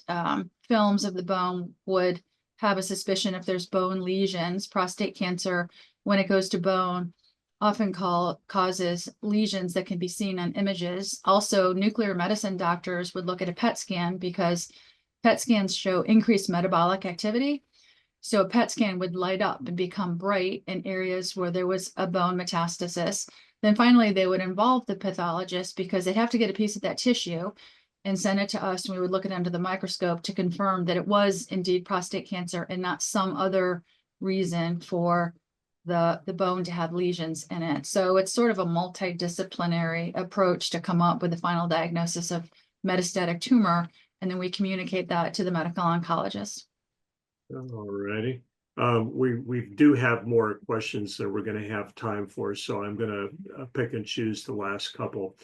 S5: films of the bone would have a suspicion if there's bone lesions. Prostate cancer, when it goes to bone, often causes lesions that can be seen on images. Also, nuclear medicine doctors would look at a PET scan because PET scans show increased metabolic activity. So a PET scan would light up and become bright in areas where there was a bone metastasis. Then finally, they would involve the pathologist because they'd have to get a piece of that tissue and send it to us, and we would look at it under the microscope to confirm that it was indeed prostate cancer and not some other reason for the bone to have lesions in it. So it's sort of a multidisciplinary approach to come up with the final diagnosis of metastatic tumor, and then we communicate that to the medical oncologist.
S1: All righty. We do have more questions that we're going to have time for, so I'm going to pick and choose the last couple.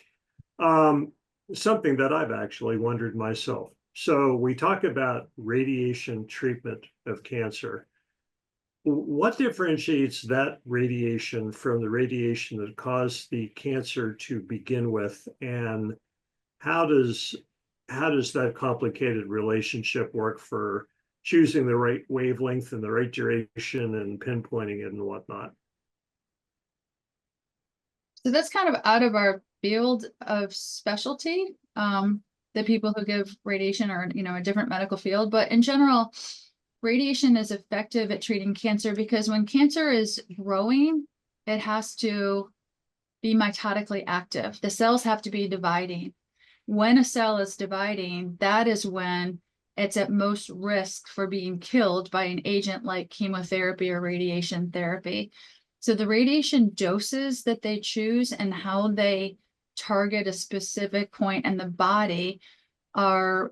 S1: Something that I've actually wondered myself. So we talk about radiation treatment of cancer. What differentiates that radiation from the radiation that caused the cancer to begin with, and how does that complicated relationship work for choosing the right wavelength and the right duration and pinpointing it and whatnot?
S5: So that's kind of out of our field of specialty. The people who give radiation are, a different medical field, but in general, radiation is effective at treating cancer because when cancer is growing, it has to be mitotically active. The cells have to be dividing. When a cell is dividing, that is when it's at most risk for being killed by an agent like chemotherapy or radiation therapy. So the radiation doses that they choose and how they target a specific point in the body are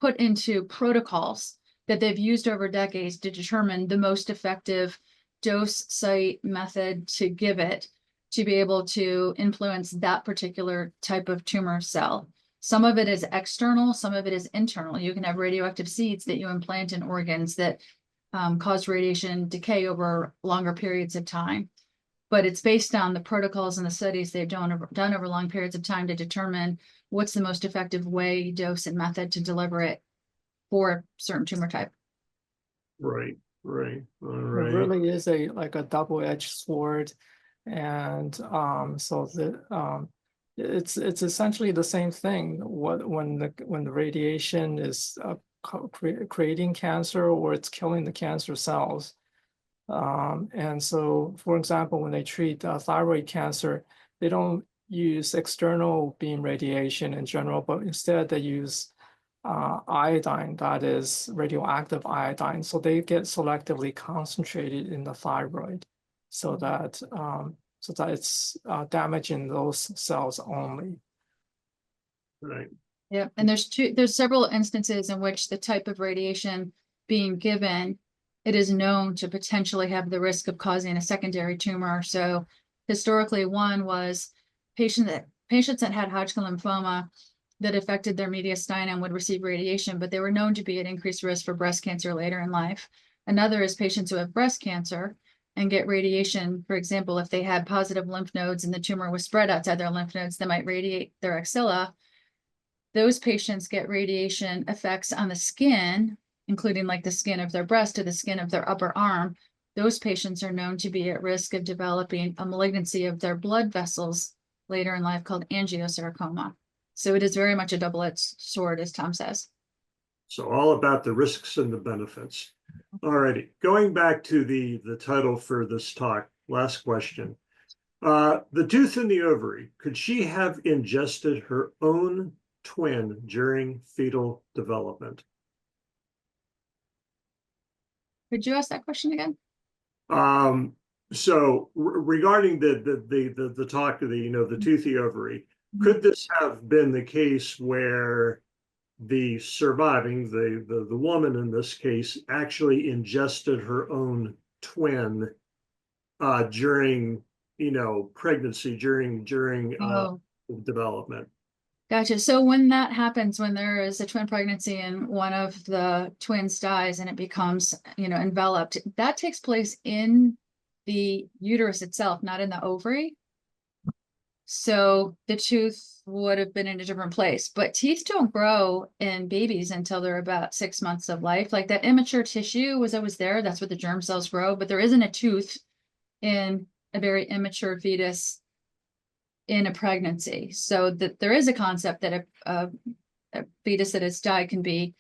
S5: put into protocols that they've used over decades to determine the most effective dose, site, method to give it to be able to influence that particular type of tumor cell. Some of it is external, some of it is internal. You can have radioactive seeds that you implant in organs that cause radiation decay over longer periods of time. But it's based on the protocols and the studies they've done over long periods of time to determine what's the most effective way, dose, and method to deliver it for a certain tumor type.
S1: Right. All
S4: It
S1: right.
S4: really is a double-edged sword, and it's essentially the same thing. When the radiation is creating cancer or it's killing the cancer cells. And so, for example, when they treat thyroid cancer, they don't use external beam radiation in general, but instead they use iodine, that is radioactive iodine. So they get selectively concentrated in the thyroid so that it's damaging those cells only.
S1: Right.
S5: Yeah, and there's several instances in which the type of radiation being given, it is known to potentially have the risk of causing a secondary tumor. So historically, one was patients that had Hodgkin lymphoma that affected their mediastinum would receive radiation, but they were known to be at increased risk for breast cancer later in life. Another is patients who have breast cancer and get radiation. For example, if they had positive lymph nodes and the tumor was spread outside their lymph nodes, they might radiate their axilla. Those patients get radiation effects on the skin, including like the skin of their breast or the skin of their upper arm. Those patients are known to be at risk of developing a malignancy of their blood vessels later in life called angiosarcoma. So it is very much a double-edged sword, as Tom says.
S1: So all about the risks and the benefits. All righty. Going back to the title for this talk, last question. The tooth in the ovary, could she have ingested her own twin during fetal development?
S5: Could you ask that question again?
S1: So regarding the talk of the toothy ovary, could this have been the case where the surviving, the woman in this case, actually ingested her own twin during pregnancy, during
S5: Oh,
S1: development?
S5: gotcha. So when that happens, when there is a twin pregnancy and one of the twins dies and it becomes, enveloped, that takes place in the uterus itself, not in the ovary. So the tooth would have been in a different place, but teeth don't grow in babies until they're about 6 months of life. Like that immature tissue was always there. That's where the germ cells grow, but there isn't a tooth in a very immature fetus in a pregnancy. So that there is a concept that a fetus that has died can be,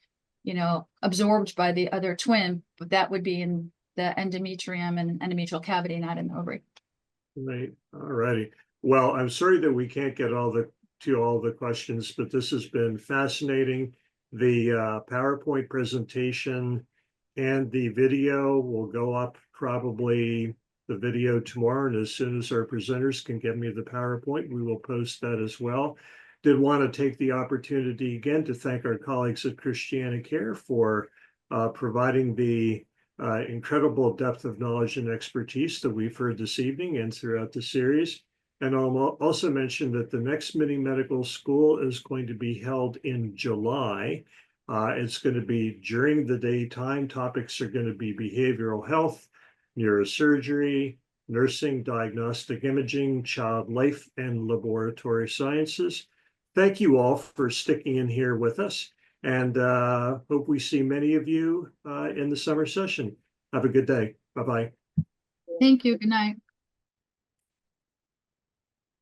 S5: absorbed by the other twin, but that would be in the endometrium and endometrial cavity, not in the ovary.
S1: Right. All righty. Well, I'm sorry that we can't get to all the questions, but this has been fascinating. The PowerPoint presentation and the video will go up, probably the video tomorrow. And as soon as our presenters can get me the PowerPoint, we will post that as well. Did want to take the opportunity again to thank our colleagues at Christiana Care for providing the incredible depth of knowledge and expertise that we've heard this evening and throughout the series. And I'll also mention that the next mini medical school is going to be held in July. It's going to be during the daytime. Topics are going to be behavioral health, neurosurgery, nursing, diagnostic imaging, child life, and laboratory sciences. Thank you all for sticking in here with us, and hope we see many of you in the summer session. Have a good day. Bye-bye.
S5: Thank you. Good night.